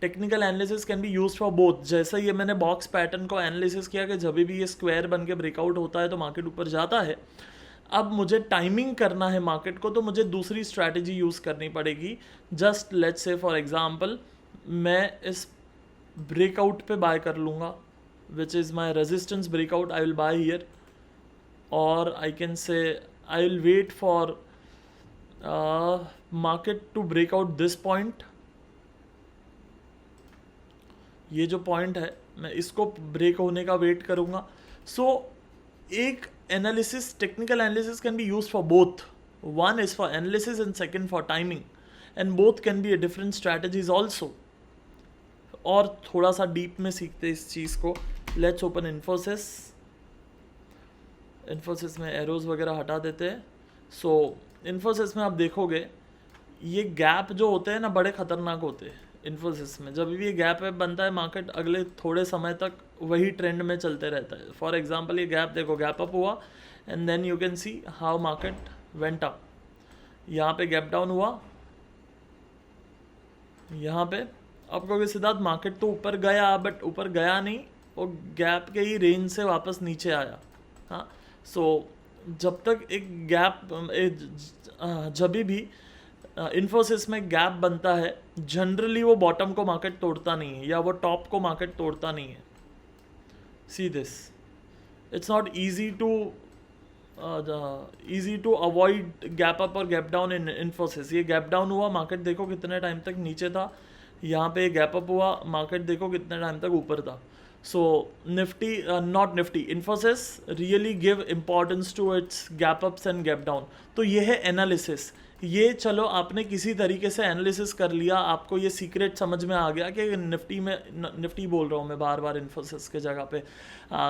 Technical analysis can be used for both. जैसा ये मैंने बॉक्स पैटर्न को एनालिसिस किया कि जब भी ये स्क्वायर बन के ब्रेकआउट होता है तो मार्केट ऊपर जाता है. अब मुझे टाइमिंग करना है मार्केट को, तो मुझे दूसरी स्ट्रैटेजी यूज़ करनी पड़ेगी. Just let's say for example मैं इस ब्रेकआउट पे बाय कर लूँगा, which is my resistance breakout. I will buy here, or I can say I will wait for market to break out this point. ये जो पॉइंट है मैं इसको ब्रेक होने का वेट करूँगा. सो एक analysis, technical analysis can B use for both. One is for analysis and second for timing, and both can be a different strategies also. और थोड़ा सा डीप में सीखते इस चीज़ को. Let's open Infosys. इन्फोसिस में एरोज वगैरह हटा देते हैं. सो इन्फोसिस में आप देखोगे ये गैप जो होते हैं ना बड़े ख़तरनाक होते हैं. इन्फोसिस में जब भी ये गैप बनता है मार्केट अगले थोड़े समय तक वही ट्रेंड में चलते रहता है. फॉर एग्जांपल ये गैप देखो, गैप अप हुआ and then you can see how market went up. यहाँ पे गैप डाउन हुआ, यहाँ पे आप कहोगे सिद्धार्थ मार्केट तो ऊपर गया, बट ऊपर गया नहीं, वो गैप के ही रेंज से वापस नीचे आया. हाँ, सो जब तक एक गैप जब भी इन्फोसिस में गैप बनता है जनरली वो बॉटम को मार्केट तोड़ता नहीं है या वो टॉप को मार्केट तोड़ता नहीं है. See this, it's not easy to easy to avoid gap up और गैप डाउन इन इन्फोसिस। ये गैप डाउन हुआ, मार्केट देखो कितने टाइम तक नीचे था, यहाँ पे गैप अप हुआ, मार्केट देखो कितने टाइम तक ऊपर था। So Nifty, not Nifty, Infosys really give importance to its gap ups and gap down. तो ये है एनालिसिस। ये चलो आपने किसी तरीके से एनालिसिस कर लिया, आपको ये सीक्रेट समझ में आ गया कि निफ्टी में, निफ्टी बोल रहा हूँ मैं बार बार इन्फोसिस के जगह पे।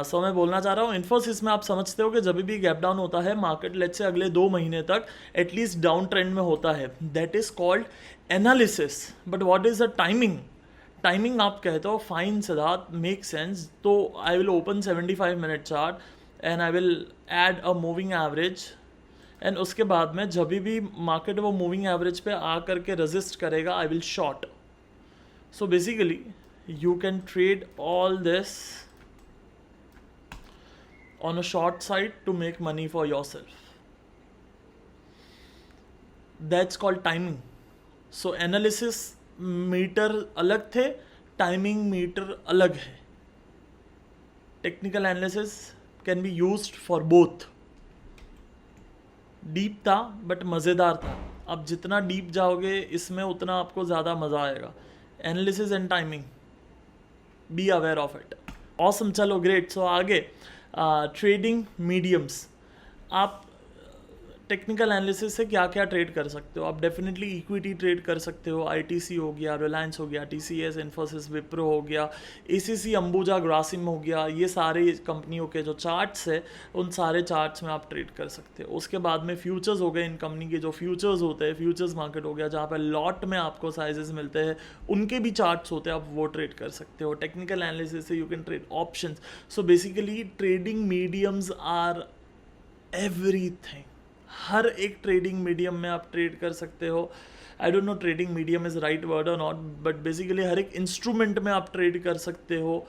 सो मैं बोलना चाह रहा हूँ इन्फोसिस में आप समझते हो कि जब भी गैप डाउन होता है मार्केट लेट्स से अगले 2 महीने तक एटलीस्ट डाउन ट्रेंड में होता है, that is called analysis. But what is the timing? Timing आप कहते हो, फाइन सिद्धार्थ, मेक सेंस। तो I will open 75 minute chart and I will add a moving average, and उसके बाद में जब भी मार्केट वो मूविंग एवरेज पे आ करके रेजिस्ट करेगा I will short. So basically you can trade all this on a short side to make money for your self, that's called timing. So analysis meter अलग थे, टाइमिंग मीटर अलग है। Technical analysis can be used for both. Deep था बट मज़ेदार था, अब जितना डीप जाओगे इसमें उतना आपको ज़्यादा मज़ा आएगा। Analysis and timing, be aware of it. Awesome, चलो ग्रेट। सो आगे ट्रेडिंग मीडियम्स। आप टेक्निकल एनालिसिस से क्या क्या ट्रेड कर सकते हो? आप डेफिनेटली इक्विटी ट्रेड कर सकते हो, आईटीसी हो गया, रिलायंस हो गया, टीसीएस, इन्फोसिस, विप्रो हो गया, एसीसी, अंबुजा, ग्रासिम हो गया। ये सारे कंपनियों के जो चार्ट्स है उन सारे चार्ट्स में आप ट्रेड कर सकते हो। उसके बाद में फ्यूचर्स हो गए, इन कंपनी के जो फ्यूचर्स होते हैं, फ्यूचर्स मार्केट हो गया जहाँ पर लॉट में आपको साइजेस मिलते हैं, उनके भी चार्ट्स होते हैं, आप वो ट्रेड कर सकते हो। टेक्निकल एनालिसिस से you can trade options. So basically trading mediums are everything. हर एक ट्रेडिंग मीडियम में आप ट्रेड कर सकते हो। I don't know trading medium is right word or not, but basically हर एक इंस्ट्रूमेंट में आप ट्रेड कर सकते हो,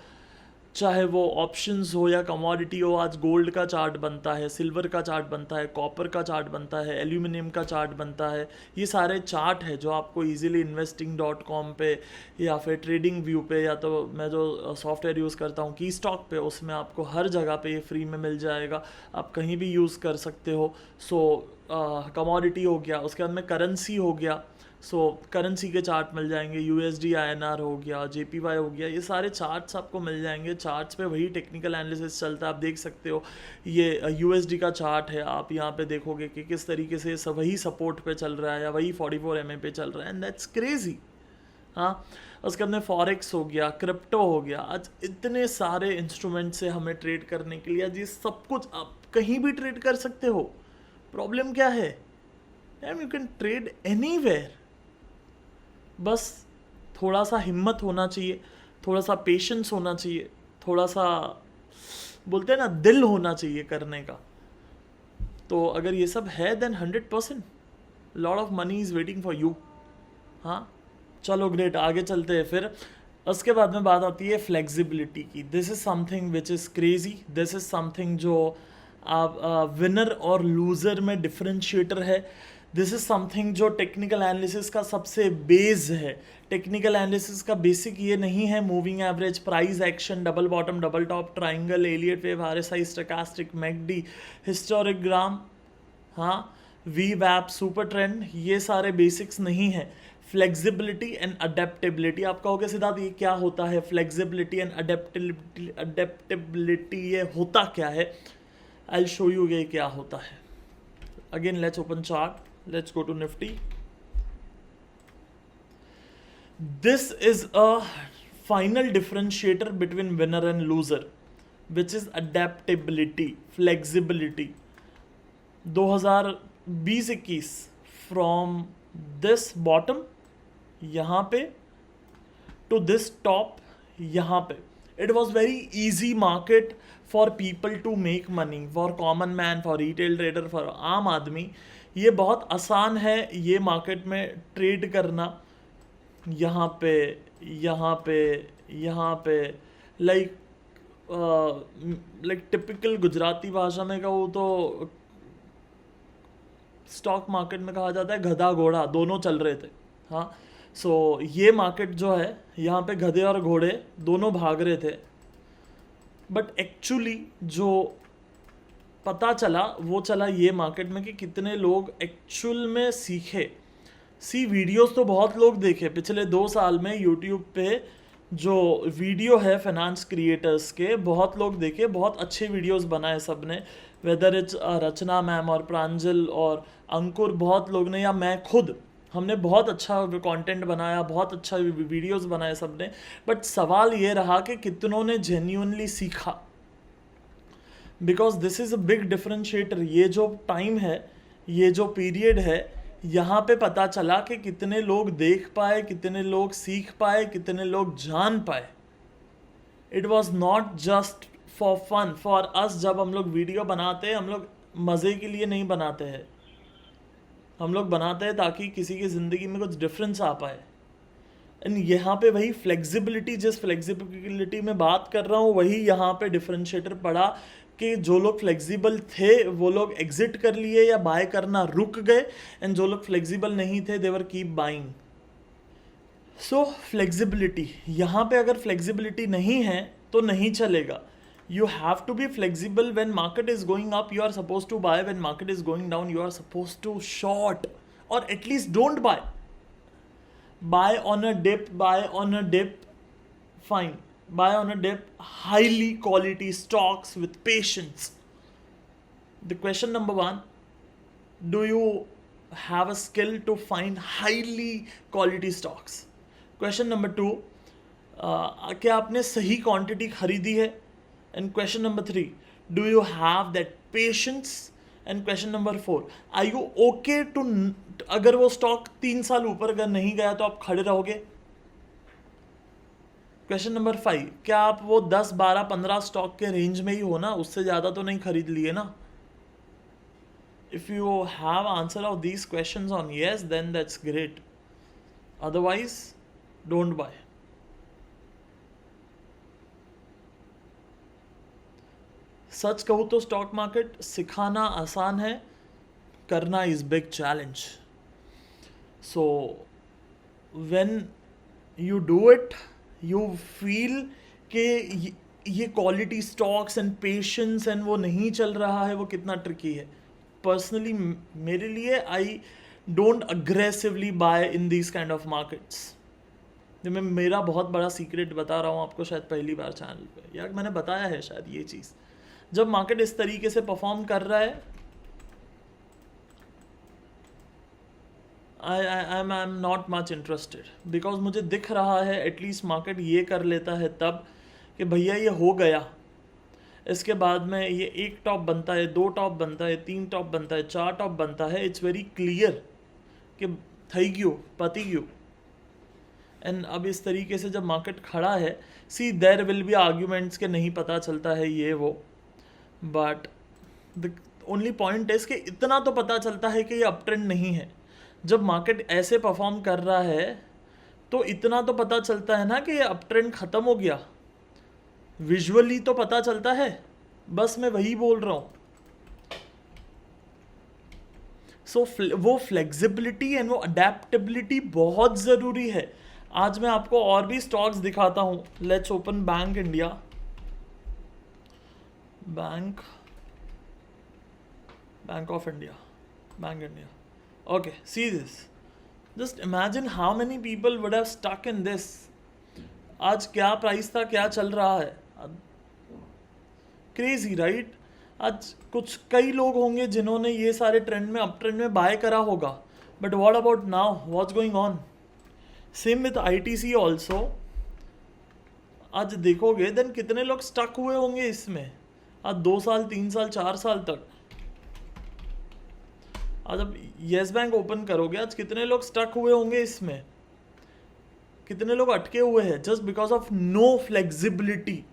चाहे वो ऑप्शंस हो या कमोडिटी हो। आज गोल्ड का चार्ट बनता है, सिल्वर का चार्ट बनता है, कॉपर का चार्ट बनता है, एल्यूमिनियम का चार्ट बनता है। ये सारे चार्ट है जो आपको इजीली investing.com पे या फिर ट्रेडिंग व्यू पे, या तो मैं जो सॉफ्टवेयर यूज़ करता हूँ की स्टॉक पे, उसमें आपको हर जगह पे ये फ्री में मिल जाएगा, आप कहीं भी यूज़ कर सकते हो। सो कमोडिटी हो गया, उसके बाद में करेंसी हो गया। सो करेंसी के चार्ट मिल जाएंगे, यूएसडी INR हो गया, जेपीवाई हो गया, ये सारे चार्ट्स आपको मिल जाएंगे। चार्ट्स पे वही टेक्निकल एनालिसिस चलता है। आप देख सकते हो ये यूएसडी का चार्ट है, आप यहाँ पे देखोगे कि किस तरीके से सब वही सपोर्ट पे चल रहा है या वही 44 MA पे चल रहा है, एंड दैट्स क्रेजी। हाँ, उसके बाद में फॉरेक्स हो गया, क्रिप्टो हो गया। आज इतने सारे इंस्ट्रूमेंट से हमें ट्रेड करने के लिए, आज ये सब कुछ आप कहीं भी ट्रेड कर सकते हो। प्रॉब्लम क्या है? You can trade anywhere. बस थोड़ा सा हिम्मत होना चाहिए, थोड़ा सा पेशेंस होना चाहिए, थोड़ा सा बोलते हैं ना दिल होना चाहिए करने का। तो अगर ये सब है then 100% lot of money is waiting for you. हाँ चलो ग्रेट, आगे चलते हैं फिर। उसके बाद में बात आती है फ्लेक्सिबिलिटी की। This is something which is crazy. This is something जो आप विनर और लूज़र में डिफरेंशिएटर है। दिस इज़ समथिंग जो टेक्निकल एनालिसिस का सबसे बेस है। टेक्निकल एनालिसिस का बेसिक ये नहीं है moving average, price action, double bottom, double top, triangle, Elliott wave, RSI, stochastic, MACD, histogram, हाँ, वी वैप, सुपर ट्रेंड, ये सारे बेसिक्स नहीं है। Flexibility and adaptability. आप कहोगे सिद्धार्थ ये क्या होता है? फ्लेक्सिबिलिटी एंड अडेप्टेबिलिटी ये होता क्या है? आई विल शो यू ये क्या होता है। Again let's open chart, let's go to Nifty. This is a final differentiator between winner and loser, which is adaptability, flexibility. 2020-21 from this bottom यहाँ पे to this top यहाँ पे, it was very easy market for people to make money, for common man, for retail trader, for आम आदमी ये बहुत आसान है ये मार्केट में ट्रेड करना। यहाँ पे, यहाँ पे, यहाँ पे, लाइक टिपिकल गुजराती भाषा में कहूँ तो स्टॉक मार्केट में कहा जाता है गधा घोड़ा दोनों चल रहे थे। हाँ, सो ये मार्केट जो है यहाँ पे गधे और घोड़े दोनों भाग रहे थे, बट एक्चुअली जो पता चला वो चला ये मार्केट में कि कितने लोग एक्चुअल में सीखे। वीडियोस तो बहुत लोग देखे पिछले 2 साल में यूट्यूब पे, जो वीडियो है फाइनेंस क्रिएटर्स के बहुत लोग देखे, बहुत अच्छे वीडियोस बनाए सबने, वेदर इट्स रचना मैम और प्रांजल और अंकुर, बहुत लोग ने, या मैं खुद, हमने बहुत अच्छा कंटेंट बनाया, बहुत अच्छा वीडियोस बनाए सबने। बट सवाल ये रहा कि कितनों ने जेन्युइनली सीखा, because this is a big differentiator. ये जो टाइम है, ये जो पीरियड है, यहाँ पे पता चला कि कितने लोग देख पाए, कितने लोग सीख पाए, कितने लोग जान पाए। It was not just for fun for us. जब हम लोग वीडियो बनाते हैं, हम लोग मज़े के लिए नहीं बनाते हैं, हम लोग बनाते हैं ताकि किसी की ज़िंदगी में कुछ डिफरेंस आ पाए। एंड यहाँ पे वही फ्लेक्सिबिलिटी, जिस फ्लेक्सिबिलिटी में बात कर रहा हूँ, वही यहाँ पे डिफरेंशिएटर पड़ा कि जो लोग फ्लेक्सिबल थे वो लोग एग्जिट कर लिए या बाय करना रुक गए, एंड जो लोग फ्लेक्सिबल नहीं थे दे वर कीप बाइंग। सो फ्लेक्सिबिलिटी, यहाँ पे अगर फ्लेक्सिबिलिटी नहीं है तो नहीं चलेगा। You have to be flexible. When market is going up, you are supposed to buy. When market is going down, you are supposed to short, or at least don't buy. Buy on a dip, fine. Buy on a dip, highly quality stocks with patience. The question number 1, do you have a skill to find highly quality stocks? Question number 2, क्या आपने सही क्वांटिटी खरीदी है? And question number 3, do you have that patience? And question number 4, are you okay to, अगर वो स्टॉक 3 साल ऊपर अगर नहीं गया तो आप खड़े रहोगे? क्वेश्चन नंबर 5, क्या आप वो 10, 12, 15 स्टॉक के रेंज में ही हो ना, उससे ज़्यादा तो नहीं खरीद लिए ना? If you have answer of these questions on yes, then that's great. Otherwise, don't buy. सच कहूँ तो स्टॉक मार्केट सिखाना आसान है, करना is big challenge. So when you do it, you feel कि ये quality stocks and patience and वो नहीं चल रहा है, वो कितना ट्रिकी है। पर्सनली मेरे लिए, I don't aggressively buy in these kind of markets. मैं मेरा बहुत बड़ा सीक्रेट बता रहा हूँ आपको, शायद पहली बार चैनल पे, या मैंने बताया है शायद ये चीज़। जब मार्केट इस तरीके से परफॉर्म कर रहा है, आई am not much interested, because मुझे दिख रहा है एटलीस्ट मार्केट ये कर लेता है तब कि भैया ये हो गया, इसके बाद में ये 1 टॉप बनता है, 2 टॉप बनता है, 3 टॉप बनता है, 4 टॉप बनता है। इट्स वेरी क्लियर कि थई गयो, पति गयो। एंड अब इस तरीके से जब मार्केट खड़ा है, सी देयर विल बी आर्ग्यूमेंट्स के नहीं पता चलता है ये वो, but the only point is कि इतना तो पता चलता है कि ये अप ट्रेंड नहीं है। जब मार्केट ऐसे परफॉर्म कर रहा है तो इतना तो पता चलता है ना कि ये अप ट्रेंड ख़त्म हो गया, विजुअली तो पता चलता है। बस मैं वही बोल रहा हूँ। सो वो फ्लेक्सिबिलिटी एंड वो अडेप्टेबिलिटी बहुत ज़रूरी है। आज मैं आपको और भी स्टॉक्स दिखाता हूँ। Let's open bank India, bank of India, bank India. Okay, see this. Just imagine how many people would have stuck in this. आज क्या प्राइस था, क्या चल रहा है, क्रेजी राइट। आज कुछ कई लोग होंगे जिन्होंने ये सारे ट्रेंड में, अप ट्रेंड में बाय करा होगा, but what about now, what's going on? Same with ITC also. आज देखोगे देन कितने लोग स्टक हुए होंगे इसमें, आज 2 साल, 3 साल, 4 साल तक। आज अब येस बैंक ओपन करोगे, आज कितने लोग स्टक हुए होंगे इसमें, कितने लोग अटके हुए हैं just because of no flexibility.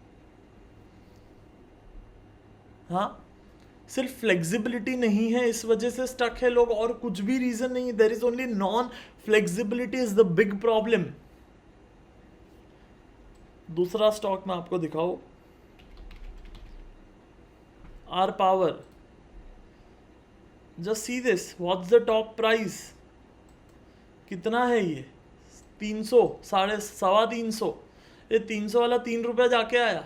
हाँ, सिर्फ फ्लेक्सिबिलिटी नहीं है इस वजह से स्टक है लोग, और कुछ भी रीजन नहीं। There is only non flexibility is the big problem. दूसरा स्टॉक मैं आपको दिखाऊं, R power. Just see this, what's the top price, कितना है ये? 300, 350। ये 300 वाला 3 रुपया जाके आया।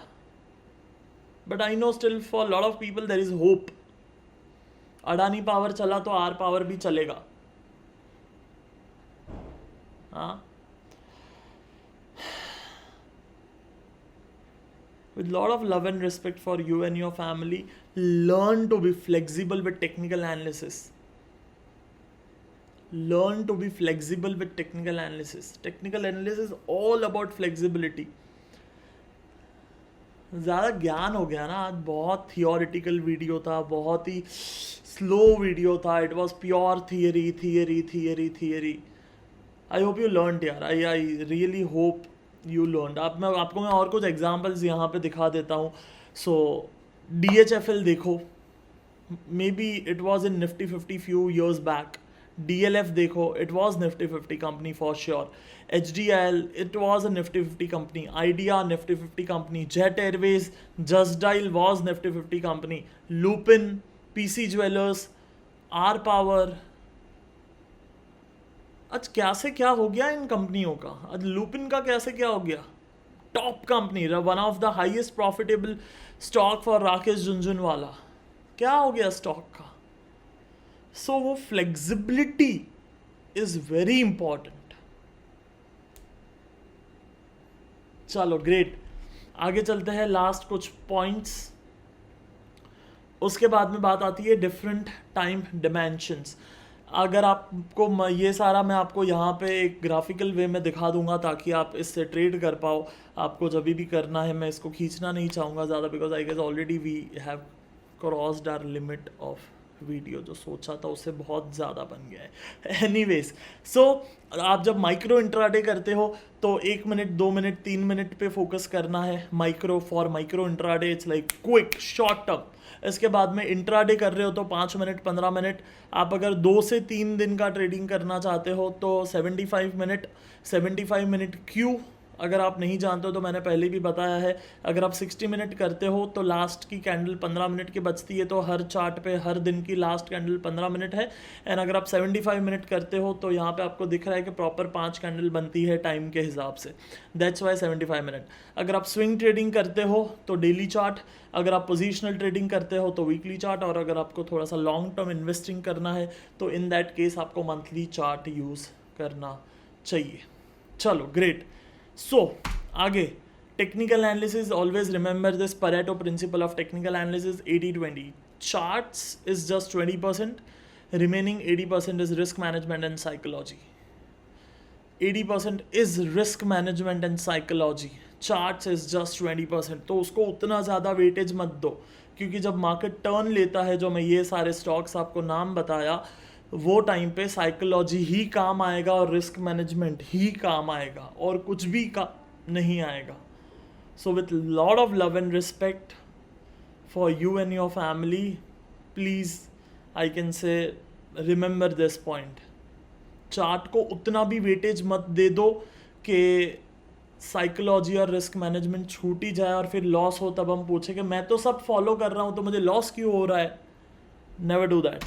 But I know still for lot of people there is hope Adani power चला तो आर पावर भी चलेगा। हाँ, with lot of love and respect for you and your family, learn to be flexible with technical analysis. Learn to be flexible with technical analysis. Technical analysis is all about flexibility. ज़्यादा ज्ञान हो गया ना आज, बहुत थियोरिटिकल वीडियो था, बहुत ही स्लो वीडियो था, it was pure theory theory theory theory. I hope you learn यार, I really hope you learn. आपको मैं और कुछ एग्जांपल्स यहाँ पे दिखा देता हूँ। सो DHFL देखो, may be it was in Nifty 50 few years back. DLF देखो, it was Nifty 50 company for sure. HDIL, it was a Nifty 50 company. Idea, Nifty 50 company. Jet Airways, Just Dial was Nifty 50 company. Lupin, PC Jewelers, R Power. आज क्या से क्या हो गया इन कंपनियों का? आज लुपिन का कैसे क्या हो गया? Top company, one of the highest profitable stock for Rakesh Jhunjhunwala. क्या हो गया स्टॉक का? सो वो फ्लेक्सिबिलिटी इज वेरी इंपॉर्टेंट। चलो ग्रेट, आगे चलते हैं, लास्ट कुछ पॉइंट्स। उसके बाद में बात आती है डिफरेंट टाइम डिमेंशंस। अगर आपको ये सारा मैं आपको यहाँ पे एक ग्राफिकल वे में दिखा दूंगा ताकि आप इससे ट्रेड कर पाओ। आपको जब भी करना है, मैं इसको खींचना नहीं चाहूँगा ज़्यादा, because I guess already we have crossed our limit of video. जो सोचा था उससे बहुत ज़्यादा बन गया है। एनीवेज, सो आप जब माइक्रो इंट्राडे करते हो तो 1 मिनट 2 मिनट 3 मिनट पे फोकस करना है। Micro intraday it's like quick short term. इसके बाद में इंट्राडे कर रहे हो तो 5 मिनट 15 मिनट। आप अगर 2 से 3 दिन का ट्रेडिंग करना चाहते हो तो 75 मिनट क्यू। अगर आप नहीं जानते हो तो मैंने पहले भी बताया है, अगर आप 60 मिनट करते हो तो लास्ट की कैंडल 15 मिनट की बचती है, तो हर चार्ट पे हर दिन की लास्ट कैंडल 15 मिनट है। एंड अगर आप 75 मिनट करते हो तो यहाँ पे आपको दिख रहा है कि प्रॉपर 5 कैंडल बनती है टाइम के हिसाब से। That's why 75 minute. अगर आप स्विंग ट्रेडिंग करते हो तो डेली चार्ट, अगर आप पोजिशनल ट्रेडिंग करते हो तो वीकली चार्ट, और अगर आपको थोड़ा सा लॉन्ग टर्म इन्वेस्टिंग करना है तो इन दैट केस आपको मंथली चार्ट यूज़ करना चाहिए। चलो ग्रेट। सो आगे, technical analysis, always remember this Pareto principle of technical analysis 80-20। Charts is just 20%, remaining 80% is risk management and psychology. 80% is risk management and psychology, charts is just 20%। तो उसको उतना ज़्यादा वेटेज मत दो, क्योंकि जब मार्केट टर्न लेता है, जो मैं ये सारे स्टॉक्स आपको नाम बताया, वो टाइम पे साइकोलॉजी ही काम आएगा और रिस्क मैनेजमेंट ही काम आएगा, और कुछ भी का नहीं आएगा। So with lot of love and respect for you and your family, please I can say remember this point. Chart को उतना भी वेटेज मत दे दो कि साइकोलॉजी और रिस्क मैनेजमेंट छूट ही जाए और फिर लॉस हो, तब हम पूछे कि मैं तो सब फॉलो कर रहा हूँ तो मुझे लॉस क्यों हो रहा है। Never do that.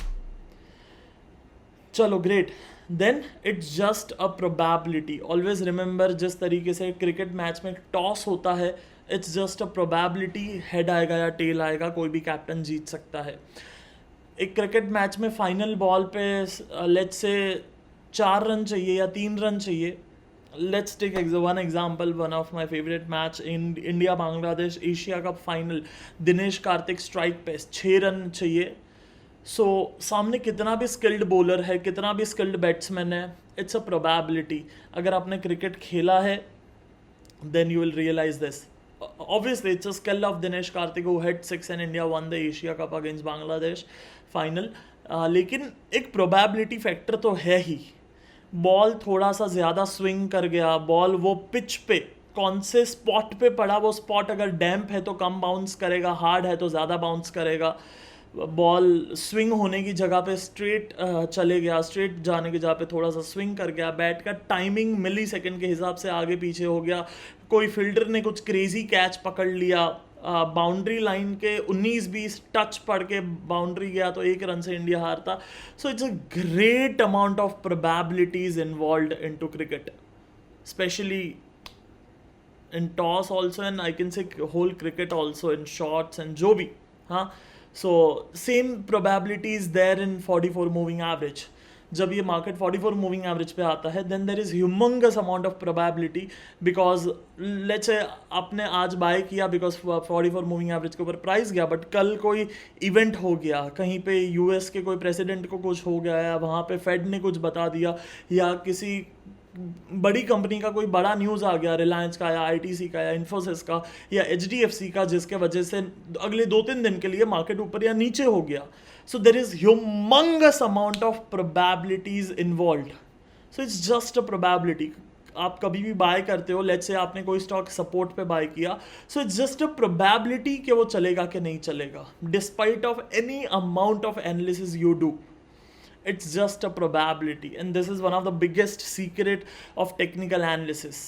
चलो great. Then it's just a probability. Always remember, जिस तरीके से क्रिकेट मैच में टॉस होता है, it's just a probability, head आएगा या टेल आएगा, कोई भी कैप्टन जीत सकता है। एक क्रिकेट मैच में फाइनल बॉल पे लेट्स से 4 रन चाहिए या 3 रन चाहिए। Let's take one example, one of my favourite match in India Bangladesh Asia cup final. Dinesh Karthik strike पे 6 रन चाहिए। सो सामने कितना भी स्किल्ड बॉलर है, कितना भी स्किल्ड बैट्समैन है, इट्स अ प्रोबेबिलिटी। अगर आपने क्रिकेट खेला है then you will realise this. Obviously it's a skill of Dinesh Karthik who hit 6 and India won the Asia cup against Bangladesh final. लेकिन एक प्रोबेबिलिटी फैक्टर तो है ही। बॉल थोड़ा सा ज़्यादा स्विंग कर गया, बॉल वो पिच पे कौन से स्पॉट पे पड़ा, वो स्पॉट अगर डैम्प है तो कम बाउंस करेगा, हार्ड है तो ज़्यादा बाउंस करेगा। बॉल स्विंग होने की जगह पे स्ट्रेट चले गया, स्ट्रेट जाने की जगह पे थोड़ा सा स्विंग कर गया, बैट का टाइमिंग मिली सेकेंड के हिसाब से आगे पीछे हो गया, कोई फील्डर ने कुछ क्रेजी कैच पकड़ लिया, बाउंड्री लाइन के 19-20 टच पड़ के बाउंड्री गया तो 1 रन से इंडिया हारता। So it's a great amount of probabilities involved into cricket, specially in toss also, and I can say whole cricket also, in shots and जो भी, हाँ। So same probability is there in 44 moving average. जब ये मार्केट 44 मूविंग एवरेज पे आता है then there is humongous amount of probability, because let's say आपने आज बाय किया बिकॉज 44 मूविंग एवरेज के ऊपर प्राइस गया, बट कल कोई इवेंट हो गया, कहीं पे यूएस के कोई प्रेसिडेंट को कुछ हो गया, या वहाँ पे फेड ने कुछ बता दिया, या किसी बड़ी कंपनी का कोई बड़ा न्यूज़ आ गया, रिलायंस का या आईटीसी का या इन्फोसिस का या एचडीएफसी का, जिसके वजह से अगले 2-3 दिन के लिए मार्केट ऊपर या नीचे हो गया. So there is humongous amount of probabilities involve. So it's just a probability. आप कभी भी बाय करते हो, लेट्स से आपने कोई स्टॉक सपोर्ट पे बाय किया, सो इट्स जस्ट अ प्रोबेबिलिटी कि वो चलेगा कि नहीं चलेगा, despite of any amount of analysis you do. It's just a probability, and this is one of the biggest secret of technical analysis.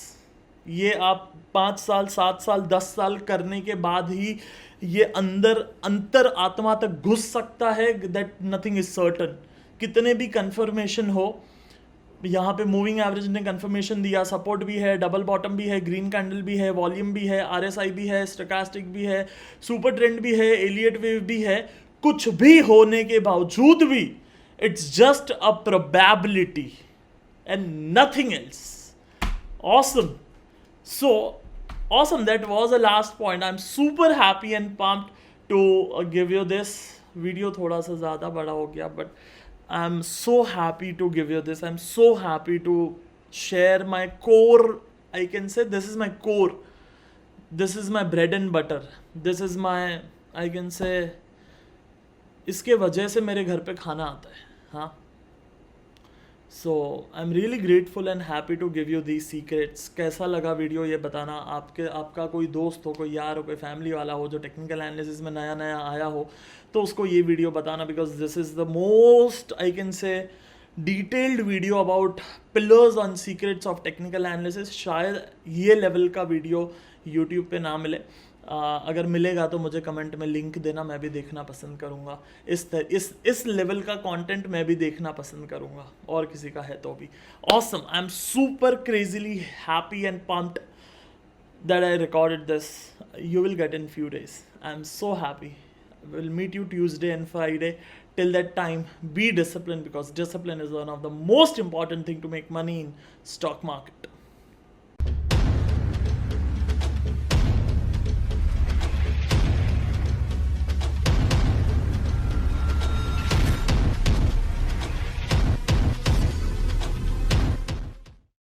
ये आप 5 साल 7 साल 10 साल करने के बाद ही ये अंतर आत्मा तक घुस सकता है that nothing is certain. कितने भी कंफर्मेशन हो, यहाँ पे मूविंग एवरेज ने कंफर्मेशन दिया, सपोर्ट भी है, डबल बॉटम भी है, ग्रीन कैंडल भी है, वॉल्यूम भी है, आरएसआई भी है, स्टोकास्टिक भी है, सुपर ट्रेंड भी है, एलियट वेव भी है, कुछ भी होने के बावजूद भी it's just a probability and nothing else. Awesome. So awesome. That was the last point. I'm super happy and pumped to give you this video. थोड़ा सा ज़्यादा बड़ा हो गया, but I'm so happy to give you this. I'm so happy to share my core. I can say this is my core. This is my bread and butter. This is my, I can say, इसके वजह से मेरे घर पे खाना आता है. हाँ, so I am really grateful and happy to give you these secrets. कैसा लगा वीडियो ये बताना. आपका कोई दोस्त हो, कोई यार हो, कोई फैमिली वाला हो जो टेक्निकल एनालिसिस में नया नया आया हो, तो उसको ये वीडियो बताना, because this is the most, I can say, detailed video about pillars on secrets of technical analysis. शायद ये लेवल का वीडियो यूट्यूब पे ना मिले. अगर मिलेगा तो मुझे कमेंट में लिंक देना, मैं भी देखना पसंद करूँगा. इस लेवल का कंटेंट मैं भी देखना पसंद करूँगा, और किसी का है तो भी. Awesome. I am super crazily happy and pumped that I recorded this. You will get in few days. I am so happy. We'll meet you Tuesday and Friday. Till that time, be disciplined, because discipline is one of the most important thing to make money in stock market.